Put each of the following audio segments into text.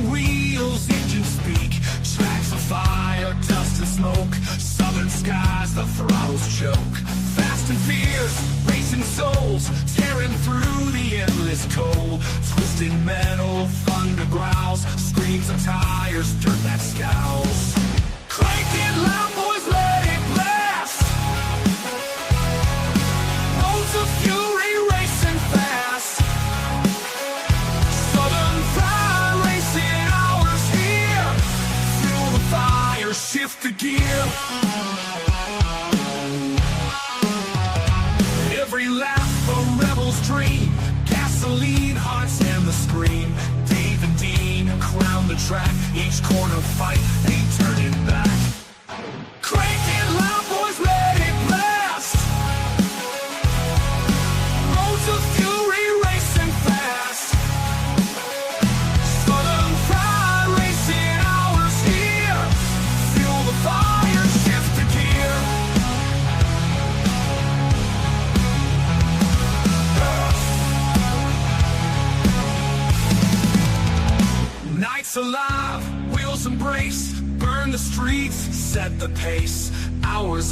the wheels, engines speak. Tracks of fire, dust and smoke. Southern skies, the throttles choke. Fast and fierce, racing souls, tearing through the endless cold. Twisted metal, thunder growls, screams of tires, dirt that scowls. Crank it loud, boys, let it blast. Roads of fury racing fast. Southern pride racing hours here. Fuel the fire, shift the gear. Every lap a rebel's dream. Gasoline, hearts and the scream. Dave and Dean crown the track. Each corner fight, ain't turning back. Crank it loud, boys, let it blast. Roads of fury racing fast. Southern pride racing hours here. Fuel the fire, shift the gear. Nights alive, wheels embrace. Burn the streets, set the pace. Hours,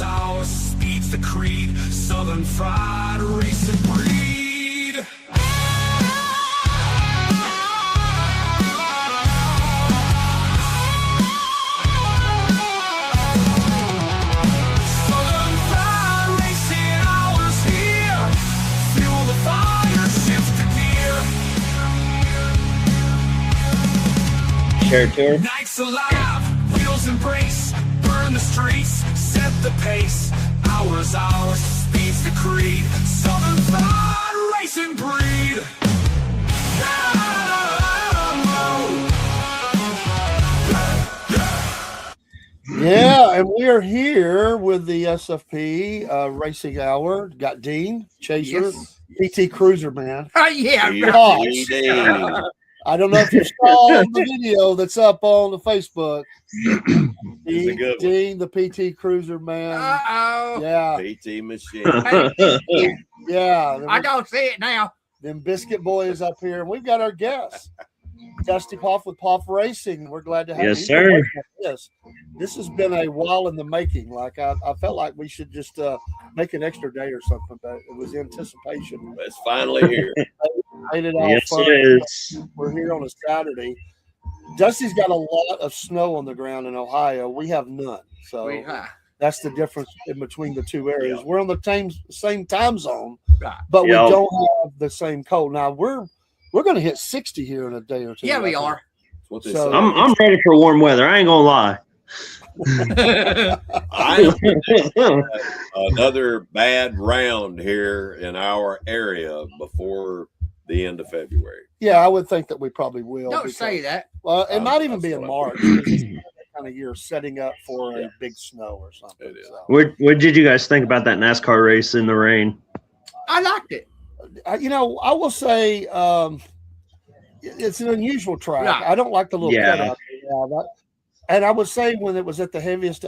speed's the creed. Southern fried, racing breed. Southern fried, racing hours here. Fuel the fire, shift the gear. Share tour. Nights alive, wheels embrace. Burn the streets, set the pace. Hours, speed's the creed. Southern fried racing breed. Yeah, and we are here with the SFP Racing Hour. Got Dean, Chaser, PT Cruiser, man. Yeah, Gosh. I don't know if you saw the video that's up on the Facebook. Dean, the PT Cruiser, man. Uh-oh. Yeah, PT machine. yeah. I don't see it now. Them Biscuit Boys up here. And we've got our guest, Dusty Poff with Poff Racing. We're glad to have Yes, you. sir. Yes, this has been a while in the making. Like I felt like we should just make an extra day or something, but it was anticipation. It's finally here. Made it all Yes, fun. it is. We're here on a Saturday. Dusty's got a lot of snow on the ground in Ohio. We have none. So that's the difference in between the two areas. Yeah. We're on the same time zone, Right. but Yeah. we don't have the same cold. Now we're going to hit 60 here in a day or two. Yeah, I we think. are. That's what they So- say. I'm ready for warm weather. I ain't gonna lie. I another bad round here in our area before the end of February. Yeah, I would think that we probably will. Don't because- say that. Well, it might even That's be in what I March. It's that kind of year setting up for Yeah. a big snow or something. It is. So, What did you guys think about that NASCAR race in the rain? I liked it. I will say it's an unusual track. Right. I don't like the little Yeah. cutout. And I would say when it was at the heaviest,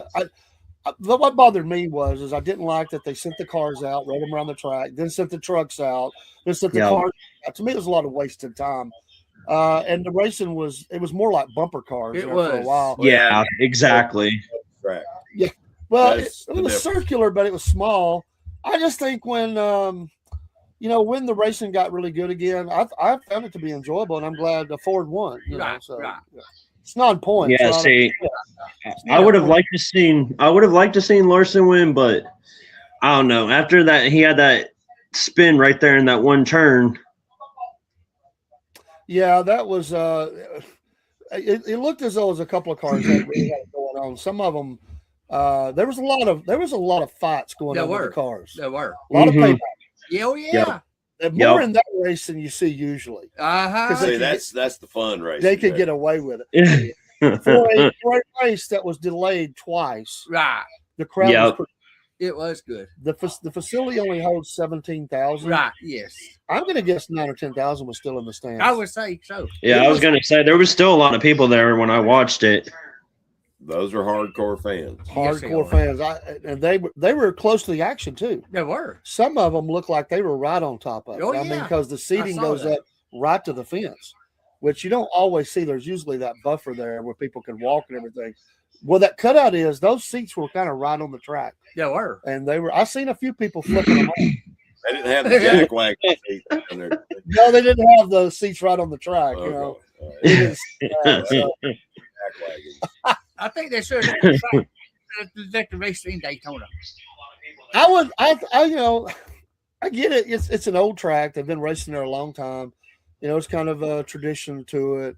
what bothered me is I didn't like that they sent the cars out, rode them around the track, then sent the trucks out, then sent the Yeah. cars out. To me, it was a lot of wasted time. And the racing was more like bumper cars It there for a was. while. Yeah, exactly. Track. Well, it That's the was difference. circular, but it was small. I just think when when the racing got really good again, I found it to be enjoyable, and I'm glad the Ford won. Right, So right. yeah. It's 9 points. Yeah, so see, not I would a have point. liked to seen Larson win, but I don't know. After that, he had that spin right there in that one turn. Yeah, that was. It looked as though it was a couple of cars that really had it going on. Some of them, there was a lot of fights going There on with were. the cars. There were. A lot Mhm. of payback. Yeah, oh, yeah. And more Yep. in that race than you see usually. Uh-huh. Because they See, could that's the fun race. They could get away with it. For a race that was delayed twice, Right. the crowd Yep. was It was good. the facility only holds 17,000. Right. Yes. I'm going to guess 9 or 10,000 was still in the stands. I would say so. Yeah, I was gonna say there was still a lot of people there when I watched it. Those are hardcore fans. Yes, they Hardcore are. fans. And they were close to the action too. There were. Some of them looked like they were right on top of it. Oh, I mean, yeah. because the seating saw goes that. up right to the fence. which you don't always see. There's usually that buffer there where people can walk and everything. Well, that cutout is those seats were kind of right on the track, They were. and they were. I seen a few people flipping them off. They didn't have the jack wagon seat in there. No, they didn't have those seats right on the track. You know, it is, so, Jack wagon. I think they should have let the race in Daytona. I get it. It's an old track. They've been racing there a long time. You know, it's kind of a tradition to it.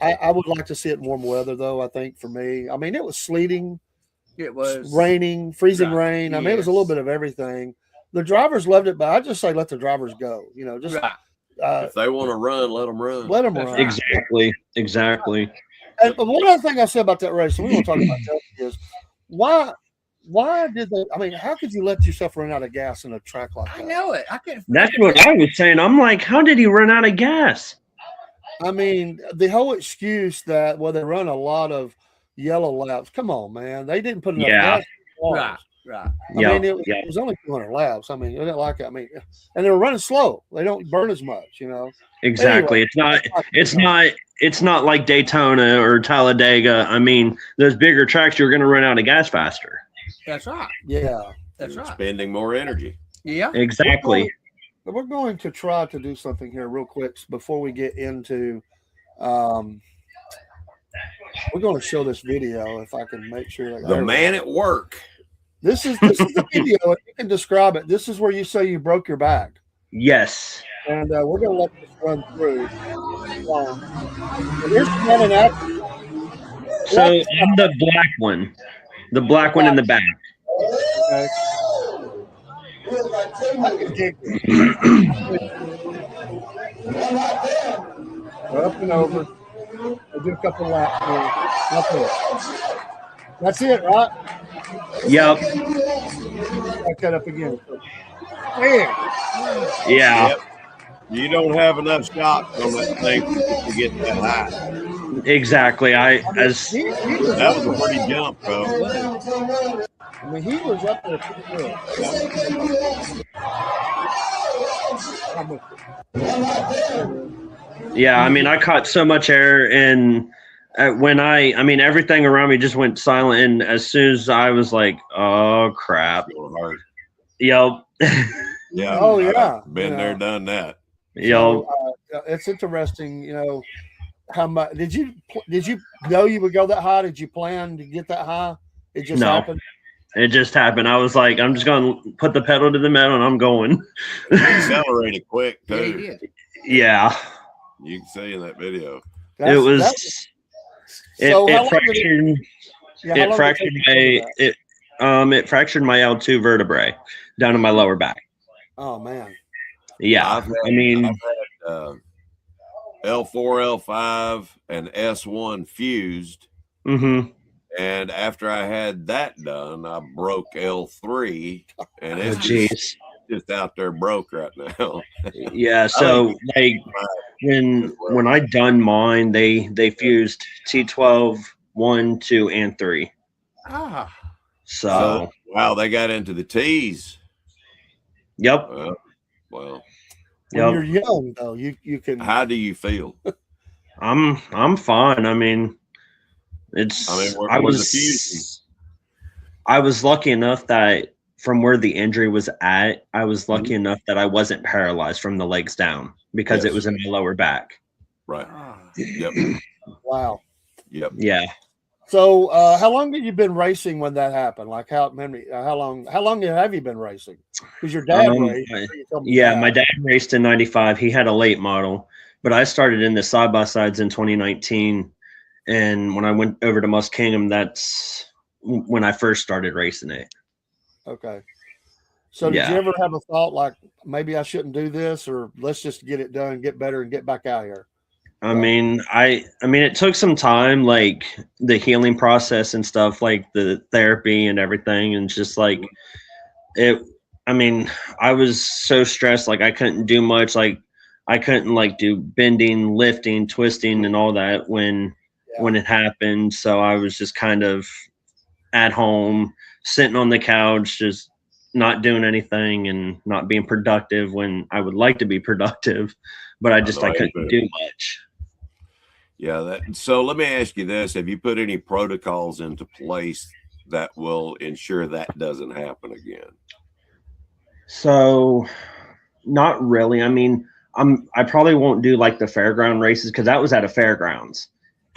I would like to see it in warm weather, though. I think for me, I mean, it was sleeting, It was raining, freezing Right. rain. I mean, it was a little bit of everything. The drivers loved it, but I just say let the drivers go. You know, just right. If they want to run, let them run. let them That's run. right. Exactly. And one other thing I said about that race, and we won't talk about that, is why did they? I mean, how could you let yourself run out of gas in a track like that? I know it. I couldn't. That's what I was saying. I'm like, how did he run out of gas? I mean, the whole excuse that they run a lot of yellow laps. Come on, man, they didn't put enough Yeah. gas. in the Right. cars. Right. I mean, it was only 200 laps. I mean, it didn't like it. I mean, and they were running slow. They don't burn as much, you know. Exactly. Anyway, It's not like Daytona or Talladega. I mean, those bigger tracks, you're going to run out of gas faster. That's right. Yeah, That's right. Spending more energy. Yeah. Exactly. we're going to try to do something here real quick before we get into. We're going to show this video if I can make sure. The man at work. This is the video. And you can describe it. This is where you say you broke your back, Yes. and we're going to let this run through. Here's the running action. So I'm the black one. The black one in the back. Okay. I can dig it. Up and over. We'll do a couple laps here. That's it. That's it, right? Yep. I cut up again. Man. Yeah. Yep. You don't have enough shots on that thing to get that high. Exactly. He was That was a pretty jump, bro. I mean, he was up there pretty good. Yeah. I mean, I caught so much air, and when I mean, everything around me just went silent. And as soon as I was like, "Oh crap!" Going hard. Yep. Yeah. Oh, yeah. Been Yeah. there, done that. Yep. So, it's interesting, you know, how much did you know you would go that high? Did you plan to get that high? It just No. happened. It just happened. I was like, I'm just going to put the pedal to the metal, and I'm going. He accelerated quick Yeah, he too. did. Yeah. You can see in that video. It was. So how It long did fractured. yeah, how long It did fractured take you to do that? it fractured my L2 vertebrae down in my lower back. Oh man. Yeah. I've had L4, L5, and S1 fused. Mm-hmm. And after I had that done, I broke L3, and Oh, it's jeez. just out there broke right now. Yeah. So like when I done mine, they fused T12, 1, 2, and 3. Ah. So Wow, they got into the T's. yep. Well, When Yep. you're young though, you can how do you feel? I'm fine. I mean, it's I mean, where's the fusion? I was lucky enough that from where the injury was at, I was lucky enough that I wasn't paralyzed from the legs down because it Yes. was in my lower back. Right. Ah. Yep. wow. Yep. Yeah. So how long have you been racing when that happened? Like how long have you been racing? Because your dad raced. You told me Yeah, that. my dad raced in 95. He had a late model, but I started in the side-by-sides in 2019. And when I went over to Musk Kingdom, that's when I first started racing it. Okay. So did you ever have a thought like maybe I shouldn't do this, or let's just get it done, get better, and get back out here? I mean, it took some time, like the healing process and stuff, like the therapy and everything. And just like it, I mean, I was so stressed, like I couldn't do much. Like I couldn't like do bending, lifting, twisting and all that when it happened. So I was just kind of at home, sitting on the couch, just not doing anything and not being productive when I would like to be productive, but I couldn't do much. Yeah. So let me ask you this: have you put any protocols into place that will ensure that doesn't happen again? So, not really. I mean, I probably won't do like the fairground races because that was at a fairgrounds.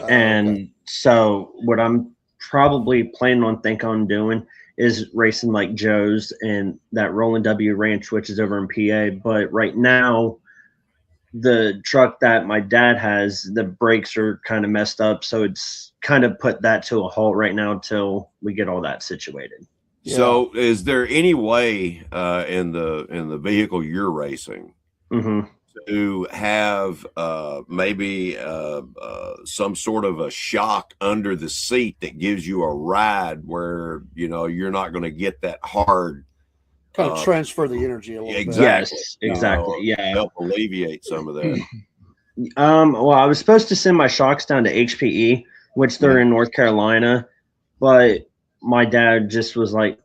And Okay. so what I'm probably planning on doing is racing like Joe's and that Rolling W Ranch, which is over in PA. But right now, the truck that my dad has, the brakes are kind of messed up, so it's kind of put that to a halt right now till we get all that situated. Yeah. So, is there any way in the vehicle you're racing Mm-hmm. to have maybe some sort of a shock under the seat that gives you a ride where you're not going to get that hard Kind of transfer the energy a little exactly Yes, exactly. Yeah. help alleviate some of that. Well, I was supposed to send my shocks down to HPE, which they're in North Carolina, but my dad just was like,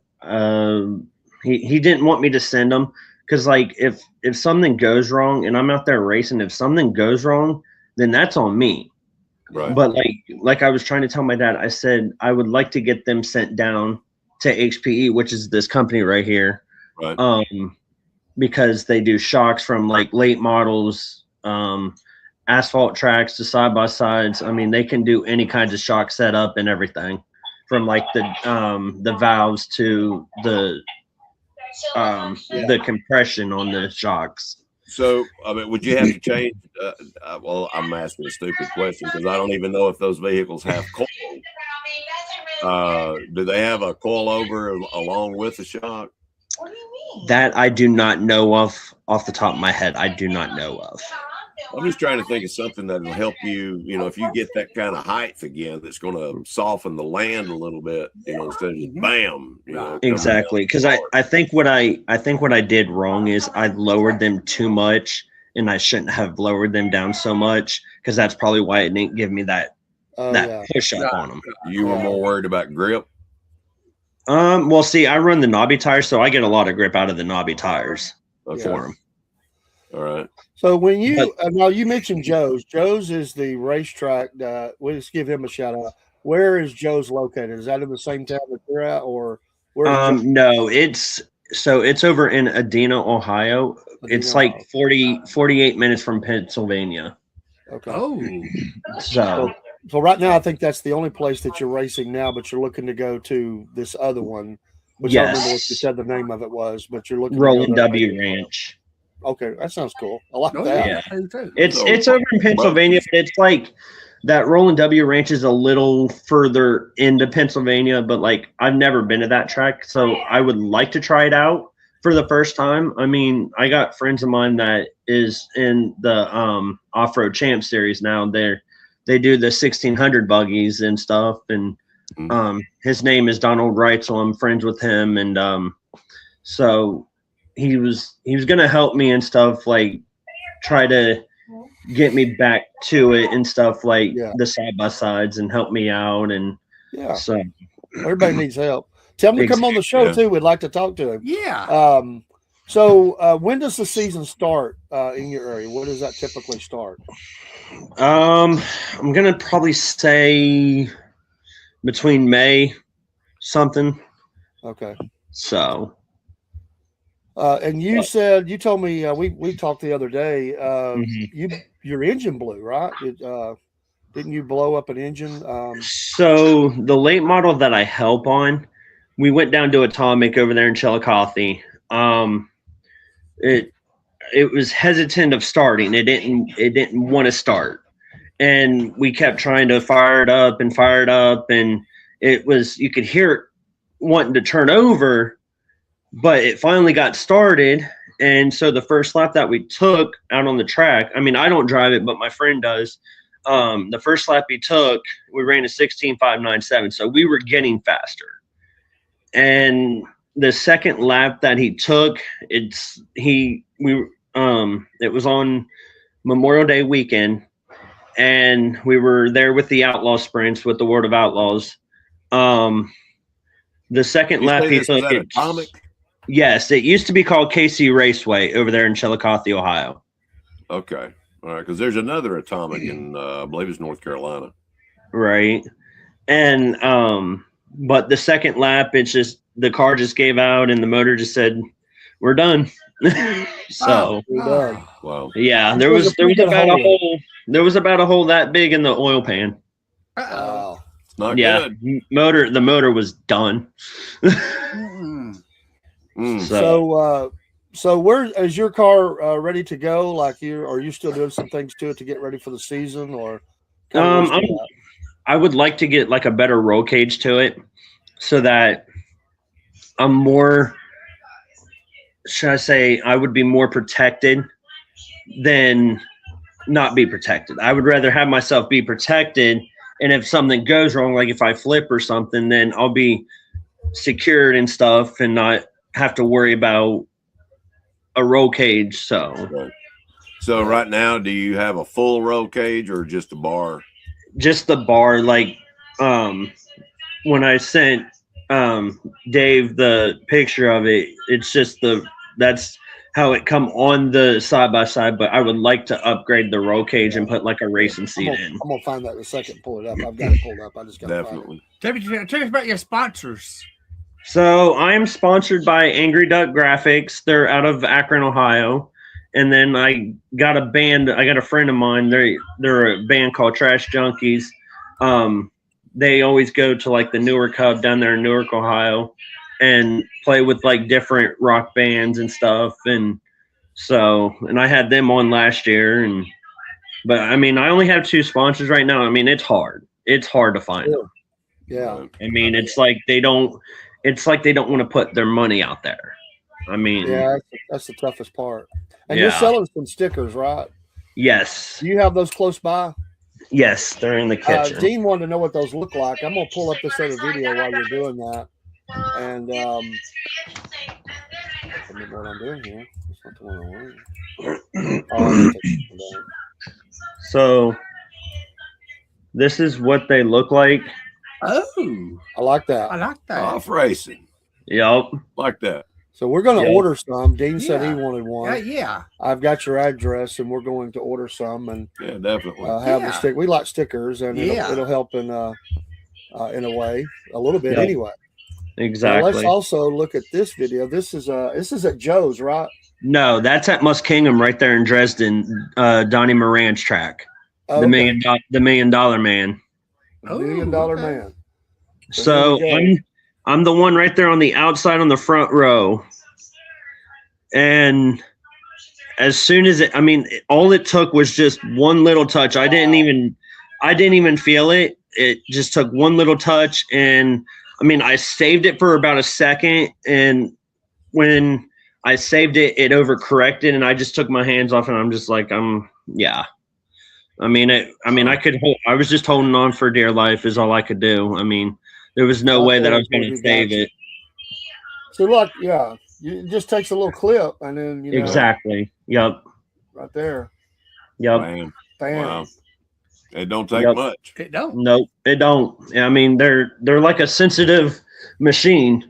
he didn't want me to send them because, like, if something goes wrong and I'm out there racing, if something goes wrong, then that's on me. Right. But like I was trying to tell my dad, I said I would like to get them sent down to HPE, which is this company right here. Right. Because they do shocks from like late models, asphalt tracks to side by sides. I mean, they can do any kinds of shock setup and everything, from like the valves to the compression on the shocks. So, I mean, would you have to change? Well, I'm asking a stupid question because I don't even know if those vehicles have coil. Do they have a coilover along with the shock? What do you mean? That I do not know of off the top of my head. I do not know of. I'm just trying to think of something that will help you, if you get that kind of height again, that's going to soften the land a little bit, instead of just bam, Exactly. Because I think what I did wrong is I lowered them too much, and I shouldn't have lowered them down so much, because that's probably why it didn't give me that push up on them. You were more worried about grip. Well, see, I run the knobby tires, so I get a lot of grip out of the knobby tires for them. All right. So when you now you mentioned Joe's. Joe's is the racetrack. We'll just give him a shout out. Where is Joe's located? Is that in the same town that you're at, or where? No, it's over in Adena, Ohio. It's like 48 minutes from Pennsylvania. Okay. Oh, So right now, I think that's the only place that you're racing now, but you're looking to go to this other one, which I don't remember what you said the name of it was, but you're looking Rolling W Ranch. Okay, that sounds cool. I like that. Yeah. It's over in Pennsylvania, but it's like that Rolling W Ranch is a little further into Pennsylvania, but like I've never been to that track, so I would like to try it out for the first time. I mean, I got friends of mine that is in the Off-Road Champ series now. They do the 1600 buggies and stuff, and his name is Donald Wright, so I'm friends with him, and so he was gonna help me and stuff, like try to get me back to it and stuff, like the side by sides, and help me out, and so everybody needs help. Tell him to come on the show too. We'd like to talk to him. Yeah. So when does the season start in your area? Where does that typically start? I'm gonna probably say between May something. Okay. So and you said, you told me we talked the other day, your engine blew, right? Didn't you blow up an engine? So the late model that I help on, we went down to Atomic over there in Chillicothe. It was hesitant of starting. It didn't want to start, and we kept trying to fire it up, and it was, you could hear it wanting to turn over, but it finally got started. And so the first lap that we took out on the track, I mean, I don't drive it, but my friend does. The first lap he took, we ran a 16.597, so we were getting faster. And the second lap that he took, it was on Memorial Day weekend, and we were there with the Outlaw Sprints with the World of Outlaws. The second lap he took, Atomic? Yes, it used to be called KC Raceway over there in Chillicothe, Ohio. Okay. All right, because there's another atomic in, I believe it's North Carolina. Right. And but the second lap, it's just the car just gave out and the motor just said, "We're done." So We're done. Wow. yeah, There was about a hole that big in the oil pan. Wow. It's not Yeah, good. the motor was done. So where is your car ready to go? Like are you still doing some things to it to get ready for the season, or? I would like to get like a better roll cage to it, so that I'm more. Should I say I would be more protected than not be protected? I would rather have myself be protected, and if something goes wrong, like if I flip or something, then I'll be secured and stuff and not have to worry about a roll cage. So right now, do you have a full roll cage or just a bar? Just the bar. Like when I sent Dave the picture of it, it's just that's how it come on the side by side, but I would like to upgrade the roll cage and put like a racing seat in. I'm gonna find that in a second. Pull it up. I've got it pulled up. I just got Definitely. Tell us about your sponsors. So I am sponsored by Angry Duck Graphics. They're out of Akron, Ohio. And then I got a band. I got a friend of mine. They're a band called Trash Junkies. They always go to like the Newark Hub down there in Newark, Ohio, and play with like different rock bands and stuff. And I had them on last year. But I mean, I only have 2 sponsors right now. I mean, it's hard. It's hard to find them. Yeah. I mean, it's like they don't want to put their money out there. I mean, yeah, that's the toughest part. And Yeah. you're selling some stickers, right? yes, Do you have those close by? yes, they're in the kitchen. Dean wanted to know what those look like. I'm gonna pull up this other video while you're doing that. And I don't know what I'm doing here. It's not the one I want. So this is what they look like. Oh, I like that. I like that. Off racing. Yep. Like that. So we're going to Yeah. order some. Dean said he Yeah. wanted one. Yeah. I've got your address, and we're going to order some and Yeah, definitely. have the Yeah. stick. We like stickers, and Yeah. it'll help in a way, a little bit Yeah. anyway. Now, Exactly. let's also look at this video. This is at Joe's, right? No, that's at Muskingum right there in Dresden. Donnie Moran's track. Oh, The okay. $1 million man. $1 million okay. man. So here we go. I'm the one right there on the outside on the front row. And as soon as all it took was just one little touch. I didn't even feel it. It just took one little touch, and I saved it for about a second, and when I saved it, it overcorrected, and I just took my hands off, and I'm just like, yeah. I was just holding on for dear life is all I could do. There was no way that I was going to save it. So look, yeah, it just takes a little clip, and then Exactly. Yep. right there, Yep. Man. bam. Wow. It don't take Yep. much. It don't. Nope. It don't. They're like a sensitive machine.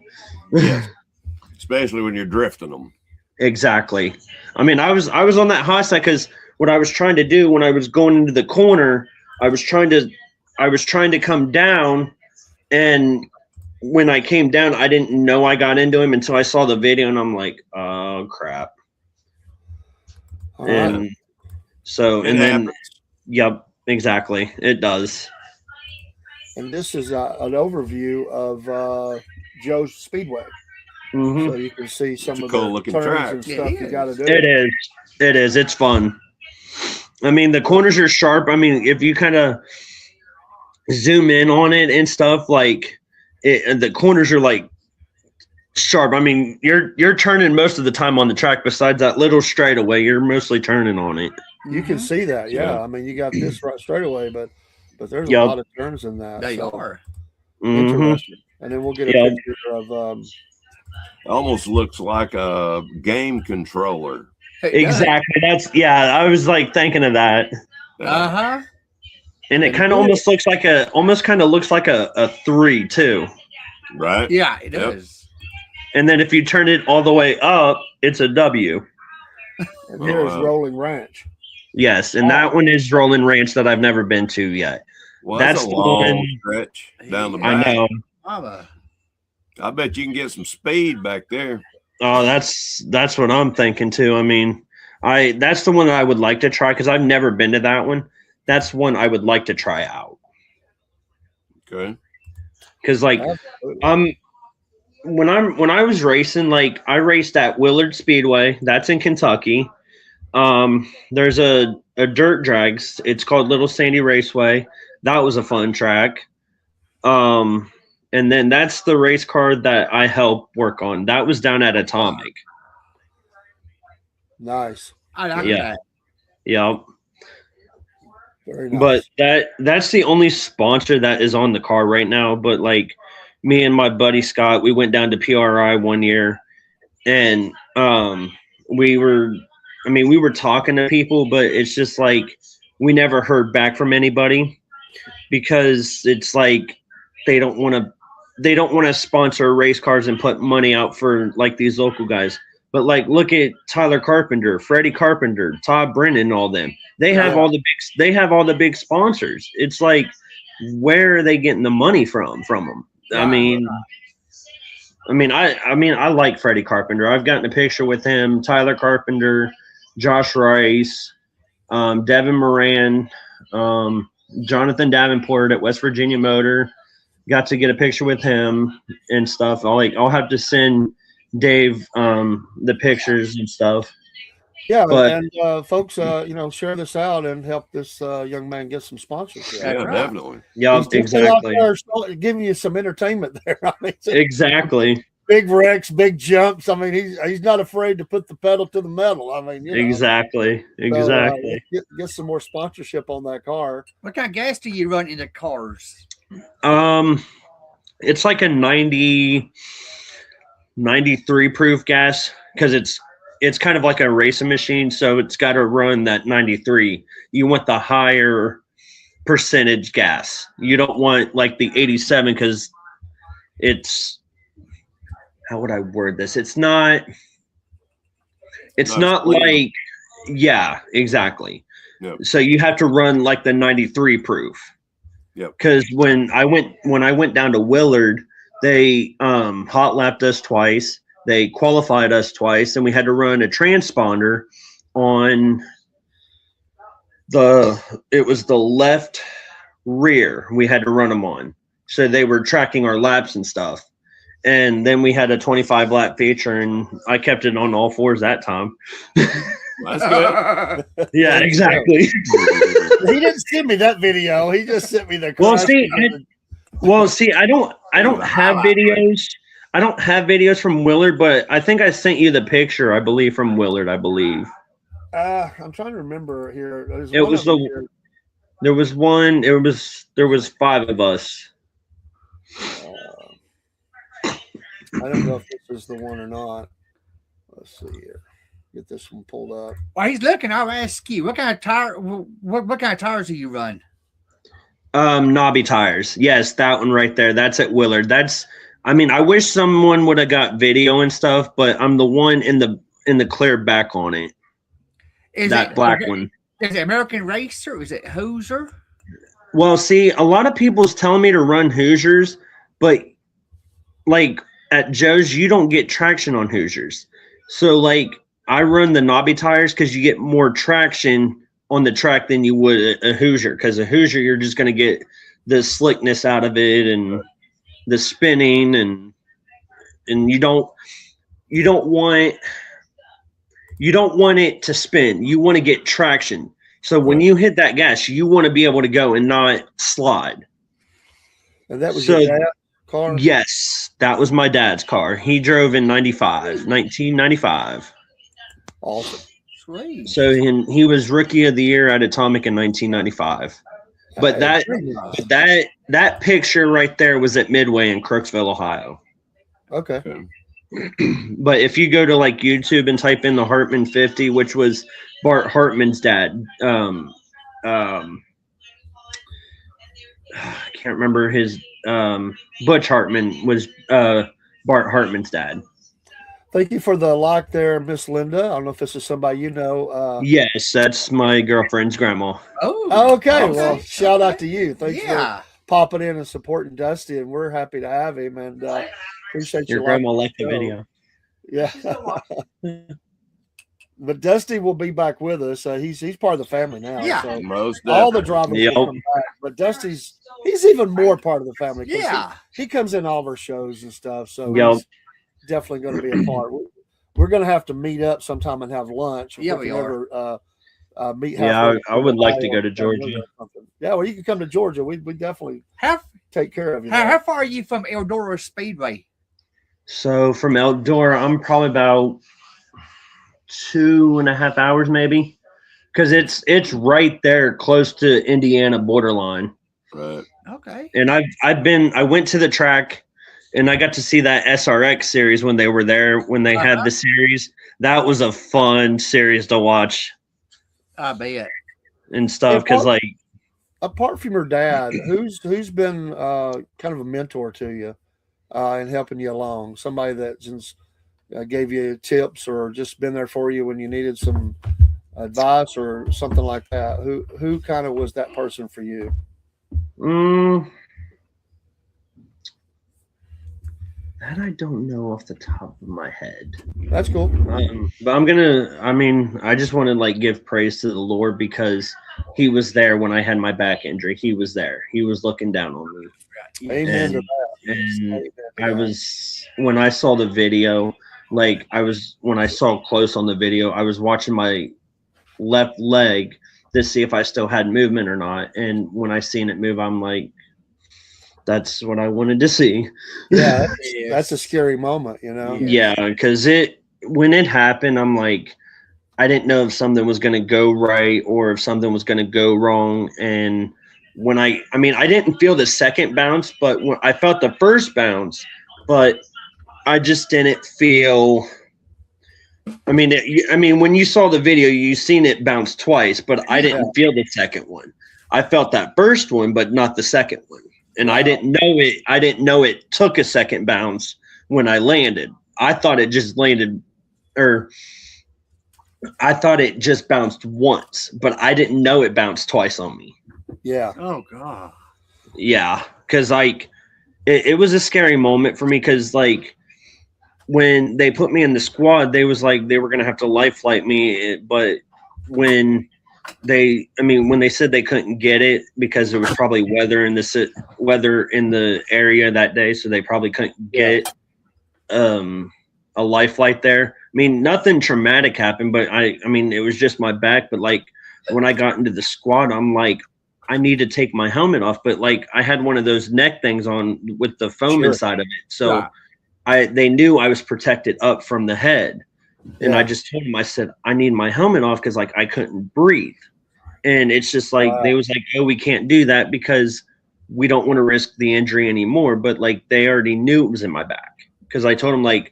Especially when you're drifting them. Exactly. I was on that high side because what I was trying to do when I was going into the corner, I was trying to come down, and when I came down, I didn't know I got into him until I saw the video, and I'm like, oh crap. All right. And so, It and then, happens. yep, exactly, it does. And this is an overview of Joe's Speedway, Hmm. so you can see some It's a of cool the looking turns track. and Yeah, stuff it you got to do. It is. It's fun. The corners are sharp. If you kind of zoom in on it and stuff, like the corners are like sharp. You're turning most of the time on the track. Besides that little straightaway, you're mostly turning on it. You can see that, yeah. Yeah. You got this right straight away, but there's Yep. a lot of turns in that. They so are. Mhm. interesting. And then we'll get a Yep. picture of Almost looks like a game controller. Exactly. I was like thinking of that, Uh huh. and it kind of almost looks like a 3 too. Right? Yeah, it Yep. does. And then if you turn it all the way up, it's a W. and here's wow. Rolling Ranch. Yes, and that one is Rolling Ranch that I've never been to yet. Well, That's that's a the long one- stretch down the I back. know. Mama. I bet you can get some speed back there. Oh, that's what I'm thinking too. I mean, that's the one that I would like to try because I've never been to that one. That's one I would like to try out. Okay. Because like when I was racing, like I raced at Willard Speedway. That's in Kentucky. There's a dirt drag. It's called Little Sandy Raceway. That was a fun track. And then that's the race car that I helped work on. That was down at Atomic. Nice. I like Yeah. that. Yeah. Very nice. But that's the only sponsor that is on the car right now. But like me and my buddy Scott, we went down to PRI one year, and we were talking to people, but it's just like we never heard back from anybody because it's like they don't want to sponsor race cars and put money out for like these local guys. But like, look at Tyler Carpenter, Freddie Carpenter, Todd Brennan, all them. They have all the big sponsors. It's like, where are they getting the money from them? I mean, I like Freddie Carpenter. I've gotten a picture with him, Tyler Carpenter, Josh Rice, Devin Moran, Jonathan Davenport at West Virginia Motor. Got to get a picture with him and stuff. I'll have to send Dave the pictures and stuff. Yeah, But- and folks, share this out and help this young man get some sponsorship. Yeah, right. definitely. Yeah, He's just out exactly. there giving you some entertainment there. I mean, Exactly. big wrecks, big jumps. I mean, he's not afraid to put the pedal to the metal. I mean, Exactly. So, Exactly. get some more sponsorship on that car. What kind of gas do you run in the cars? It's like a 93 proof gas because it's kind of like a racing machine, so it's got to run that 93. You want the higher percentage gas. You don't want like the 87 because it's, how would I word this? It's not Not like, yeah, exactly. Yep. So you have to run like the 93 proof. Yep. Because when I went down to Willard, they hot lapped us twice. They qualified us twice, and we had to run a transponder on it was the left rear. We had to run them on, so they were tracking our laps and stuff. And then we had a 25 lap feature, and I kept it on all fours that time. That's good. Yeah, exactly. He didn't send me that video. He just sent me the. Well, crash. see, I don't have videos. I don't have videos from Willard, but I think I sent you the picture. I believe from Willard. I believe I'm trying to remember here. There's it one was of them here. there was one. There was 5 of us. I don't know if this is the one or not. Let's see here. Get this one pulled up. While he's looking, I'll ask you, what kind of tire? What kind of tires do you run? Knobby tires. Yes, that one right there. That's at Willard. I wish someone would have got video and stuff, but I'm the one in the clear back on it. That black one. Is it American Racer? Or is it Hoser? Well, see, a lot of people's telling me to run Hoosiers, but like at Joe's, you don't get traction on Hoosiers. So like I run the knobby tires because you get more traction on the track than you would a Hoosier. Because a Hoosier, you're just going to get the slickness out of it and the spinning, and you don't want it to spin. You want to get traction. So when you hit that gas, you want to be able to go and not slide. And that was So- your dad's car? Yes, that was my dad's car. He drove in 1995. Awesome. Sweet. So he was rookie of the year at Atomic in 1995. But Hey, that picture right there was at Midway in Crooksville, Ohio. okay. But if you go to like YouTube and type in the Hartman 50, which was Bart Hartman's dad, I can't remember his Butch Hartman was Bart Hartman's dad. Thank you for the like there, Miss Linda. I don't know if this is somebody you know. Yes, that's my girlfriend's grandma. Oh, Okay, well, shout out to you. Thanks Yeah. for popping in and supporting Dusty, and we're happy to have him. And appreciate Your you. grandma liked liking the show. video. Yeah. But Dusty will be back with us. He's part of the family now. Yeah. So Most all the definitely. drivers Yep. will come back. But he's even more part of the family. 'Cause Yeah. He comes in all of our shows and stuff. So Yep. he's definitely going to be a part. We're going to have to meet up sometime and have lunch. If Yeah, we we can are. ever meet Yeah, halfway I would like to Iowa go to or something. Georgia. Yeah, well, you can come to Georgia. We definitely How, take care of you. how far are you from Eldora Speedway? So from Eldora, I'm probably about 2.5 hours, maybe, because it's right there, close to Indiana borderline. Right. Okay. And I went to the track, and I got to see that SRX series when they were there, when they had the series. That was a fun series to watch I bet. and stuff, because like. Apart from your dad, who's been kind of a mentor to you and helping you along? Somebody that just gave you tips or just been there for you when you needed some advice or something like that. Who kind of was that person for you? That I don't know off the top of my head. That's cool. But I just want to like give praise to the Lord, because he was there when I had my back injury. He was there. He was looking down on me. Amen to that. And Amen to I that. was, when I saw the video, when I saw close on the video, I was watching my left leg to see if I still had movement or not. And when I seen it move, I'm like, that's what I wanted to see. Yeah, that's a scary moment, you know? Yeah, because when it happened, I'm like, I didn't know if something was going to go right or if something was going to go wrong. And when I didn't feel the second bounce, but when I felt the first bounce, but I just didn't feel. When you saw the video, you seen it bounce twice, but I didn't feel the second one. I felt that first one, but not the second one. And I didn't know it. I didn't know it took a second bounce when I landed. I thought it just landed, or I thought it just bounced once, but I didn't know it bounced twice on me. Yeah. Oh God. Yeah, because like it was a scary moment for me, because like when they put me in the squad, they was like they were gonna have to life flight me, but when they said they couldn't get it because there was probably weather in the area that day, so they probably couldn't get a life flight there. I mean, nothing traumatic happened, but it was just my back. But like when I got into the squad, I'm like, I need to take my helmet off, but like I had one of those neck things on with the foam inside of it, so they knew I was protected up from the head. And I just told them, I said, I need my helmet off because like I couldn't breathe. And it's just like they was like, oh, we can't do that because we don't want to risk the injury anymore. But like they already knew it was in my back, because I told them, like,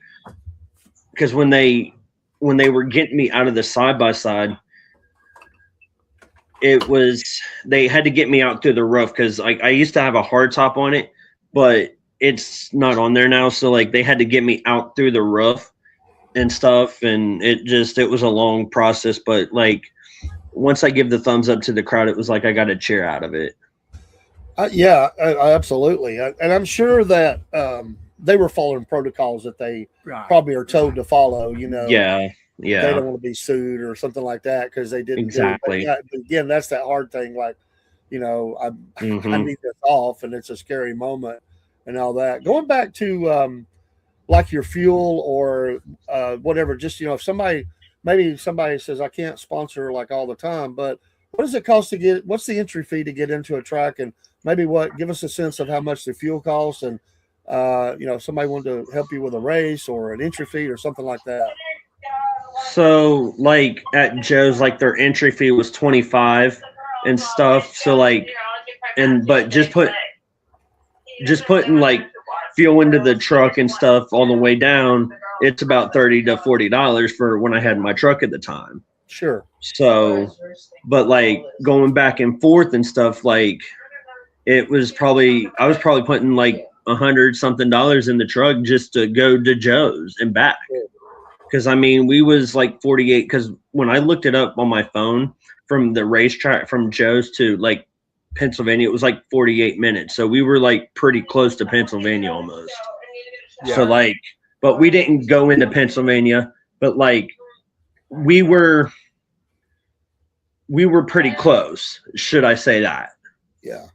because when they were getting me out of the side by side, they had to get me out through the roof, because like I used to have a hard top on it, but it's not on there now. So like they had to get me out through the roof and stuff, and it was a long process. But like once I give the thumbs up to the crowd, it was like I got a cheer out of it. Absolutely. And I'm sure that they were following protocols that they probably are told to follow, you know. Yeah. They don't want to be sued or something like that because they didn't exactly. do it. But again, that's that hard thing. Like, you know, I need this off, and it's a scary moment and all that. Going back to like your fuel or whatever, just, you know, if maybe somebody says, I can't sponsor like all the time, but what does it cost to get, what's the entry fee to get into a track, and maybe give us a sense of how much the fuel costs, and you know, if somebody wanted to help you with a race or an entry fee or something like that. So like at Joe's, like their entry fee was $25 and stuff. So like, but just putting like fuel into the truck and stuff on the way down, it's about $30 to $40 for when I had my truck at the time. Sure. So, but like going back and forth and stuff, like I was probably putting like $100 something in the truck just to go to Joe's and back. Because I mean, we was like 48. Because when I looked it up on my phone from the racetrack from Joe's to like Pennsylvania, it was like 48 minutes. So we were like pretty close to Pennsylvania almost. Yeah. So like, but we didn't go into Pennsylvania, but like we were pretty close. Should I say that? Yeah.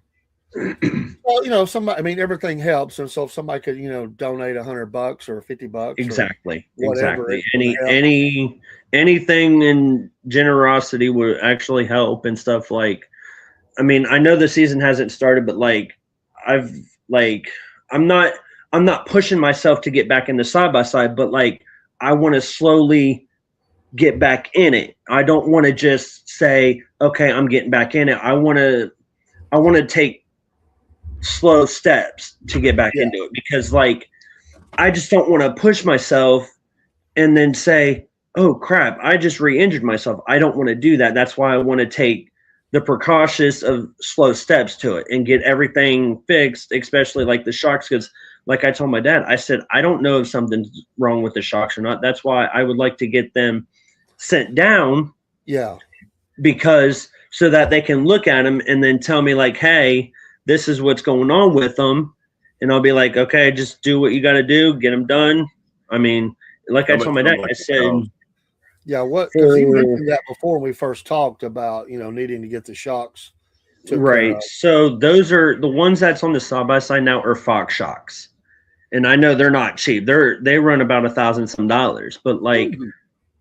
Well, somebody. I mean, everything helps, and so if somebody could, donate $100 or $50, Exactly. whatever, Exactly. Anything in generosity would actually help and stuff. Like, I mean, I know the season hasn't started, but like, I'm not pushing myself to get back in the side by side, but like, I want to slowly get back in it. I don't want to just say, okay, I'm getting back in it. I want to take slow steps to get back into it, because like I just don't want to push myself and then say, oh crap, I just re-injured myself. I don't want to do that. That's why I want to take the precautious of slow steps to it and get everything fixed, especially like the shocks. Because like I told my dad, I said, I don't know if something's wrong with the shocks or not. That's why I would like to get them sent down. Yeah. Because so that they can look at them and then tell me like, hey, this is what's going on with them. And I'll be like, okay, just do what you got to do. Get them done. I mean, like I told my dad, I said, yeah, because you mentioned that before when we first talked about, needing to get the shocks. Right. So those are the ones that's on the side by side now are Fox shocks. And I know they're not cheap. They run about $1,000 some, but like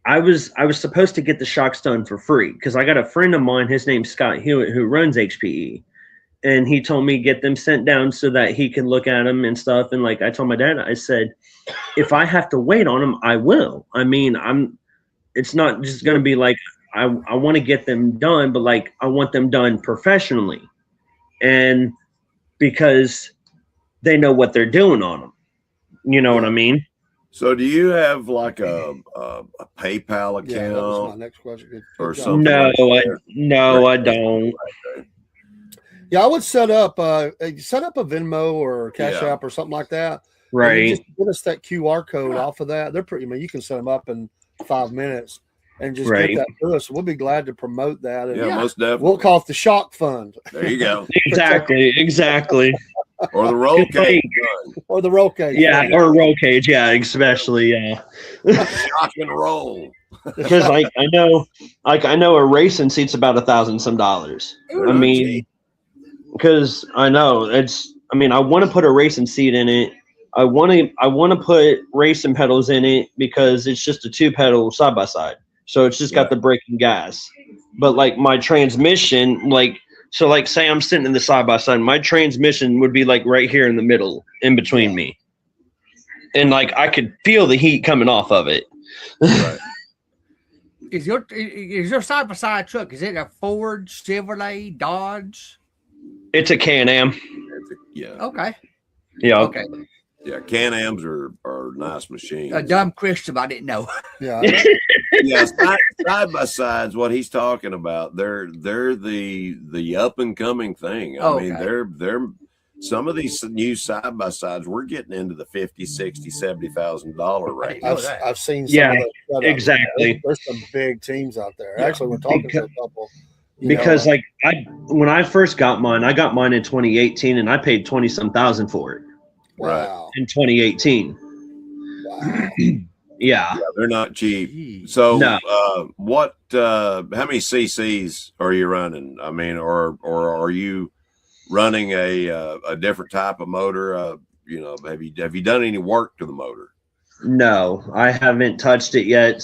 I was supposed to get the shocks done for free because I got a friend of mine, his name's Scott Hewitt, who runs HPE. And he told me get them sent down so that he can look at them and stuff. And like I told my dad, I said, if I have to wait on them, I will. I mean, it's not just going to be like, I want to get them done, but like, I want them done professionally. And because they know what they're doing on them. You know what I mean? So do you have like a PayPal account? Yeah, that was my next question. Or something? No, I don't. Yeah, I would set up a Venmo or Cash App or something like that. Right. Just get us that QR code off of that. They're pretty. I mean, you can set them up in 5 minutes and just get that to us. We'll be glad to promote that. And most definitely. We'll call it the Shock Fund. There you go. Exactly. Or the roll cage. Or the roll cage. Yeah, or roll cage. Yeah, especially. Shock and roll. Because I know a racing seat's about $1,000 some. I mean, because I know I want to put a racing seat in it. I want to put racing pedals in it because it's just a 2-pedal side by side. So it's just got the brake and gas. But like my transmission, say I'm sitting in the side by side, my transmission would be like right here in the middle, in between me. And like I could feel the heat coming off of it. Right. Is your side by side truck, is it a Ford, Chevrolet, Dodge? It's a Can-Am. Yeah. Okay. Yeah. Okay. Yeah, Can-Ams are nice machines. A dumb Christian, I didn't know. Yeah. Yeah, side by sides. What he's talking about, they're the up and coming thing. I mean, they're some of these new side by sides. We're getting into the $50,000, $60,000, $70,000 range. I've seen some of those. Exactly. There's some big teams out there. Actually, we're talking to a couple. Because when I first got mine, I got mine in 2018, and I paid 20-some thousand for it. Wow. In 2018. Wow. Yeah, they're not cheap. So, no. How many CCs are you running? I mean, or are you running a different type of motor? Have you done any work to the motor? No, I haven't touched it yet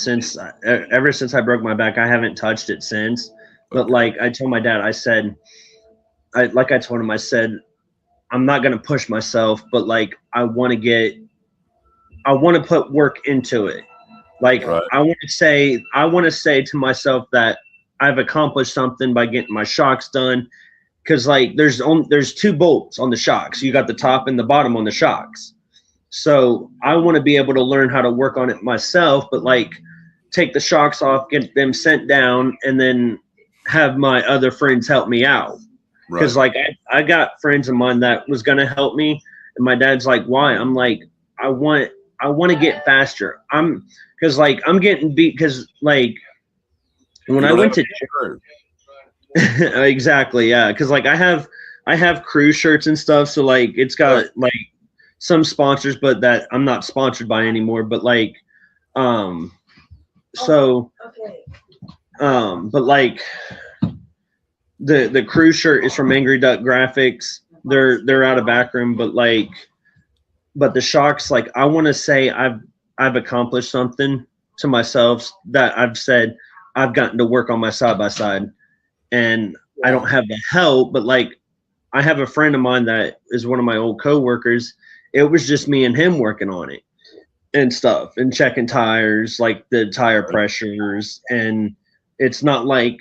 ever since I broke my back. I haven't touched it since. But like I told my dad, I said, I told him, I said, I'm not going to push myself, but like, I want to put work into it. Like I want to say to myself that I've accomplished something by getting my shocks done. Cause like there's 2 bolts on the shocks. You got the top and the bottom on the shocks. So I want to be able to learn how to work on it myself, but like take the shocks off, get them sent down, and then have my other friends help me out. Because like I got friends of mine that was gonna help me, and my dad's like, "Why?" I'm like, I want to get faster. because like I'm getting beat because like when I went to exactly, yeah, because like I have crew shirts and stuff, so like it's got like some sponsors, but that I'm not sponsored by anymore. But like, so, but like the crew shirt is from Angry Duck Graphics. They're out of Backroom, but like, but the shocks, like I want to say I've accomplished something to myself that I've said I've gotten to work on my side by side, and I don't have the help, but like I have a friend of mine that is one of my old coworkers. It was just me and him working on it and stuff and checking tires, like the tire pressures. And it's not like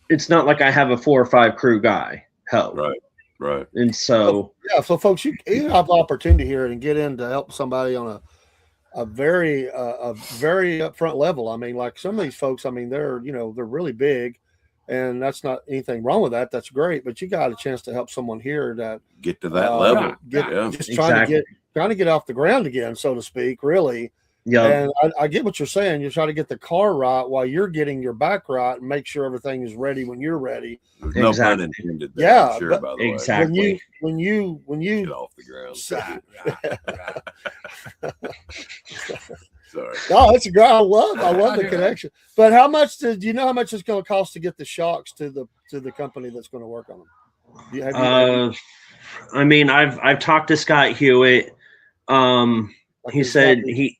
I have a 4 or 5 crew guy help. Right. And so, so folks, you have the opportunity here and get in to help somebody on a very upfront level. I mean, like some of these folks, I mean, they're really big, and that's not anything wrong with that. That's great, but you got a chance to help someone here that get to that level, just trying to get off the ground again, so to speak, really. Yeah. And I get what you're saying. You try to get the car right while you're getting your back right and make sure everything is ready when you're ready. There's no pun intended there. Yeah, I'm sure, by the exactly. way. When you get off the ground. Sorry. No, it's a great. I love the connection. But how much do you know how much it's going to cost to get the shocks to the company that's going to work on them? I mean, I've talked to Scott Hewitt. He said he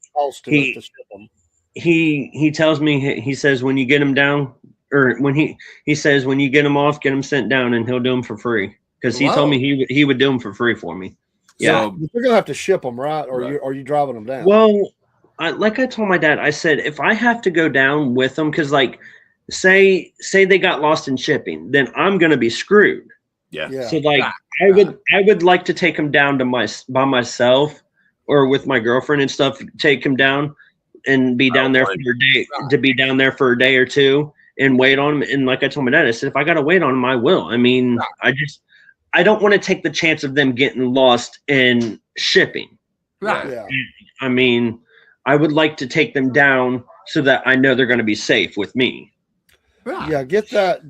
tells me, he says when you get them down, or when he says when you get them off, get them sent down, and he'll do them for free, because he told me he would do them for free for me. Yeah, so you're gonna have to ship them, right? Or are you driving them down? Well, like I told my dad, I said if I have to go down with them, because like say they got lost in shipping, then I'm gonna be screwed. Yeah. So like I would like to take them down by myself or with my girlfriend and stuff. Take them down and be down there for a day, to be down there for a day or two and wait on them. And like I told my dad, I said if I got to wait on them, I will. I mean, I don't want to take the chance of them getting lost in shipping. Right. Yeah. I mean, I would like to take them down so that I know they're going to be safe with me. Right. Yeah, get that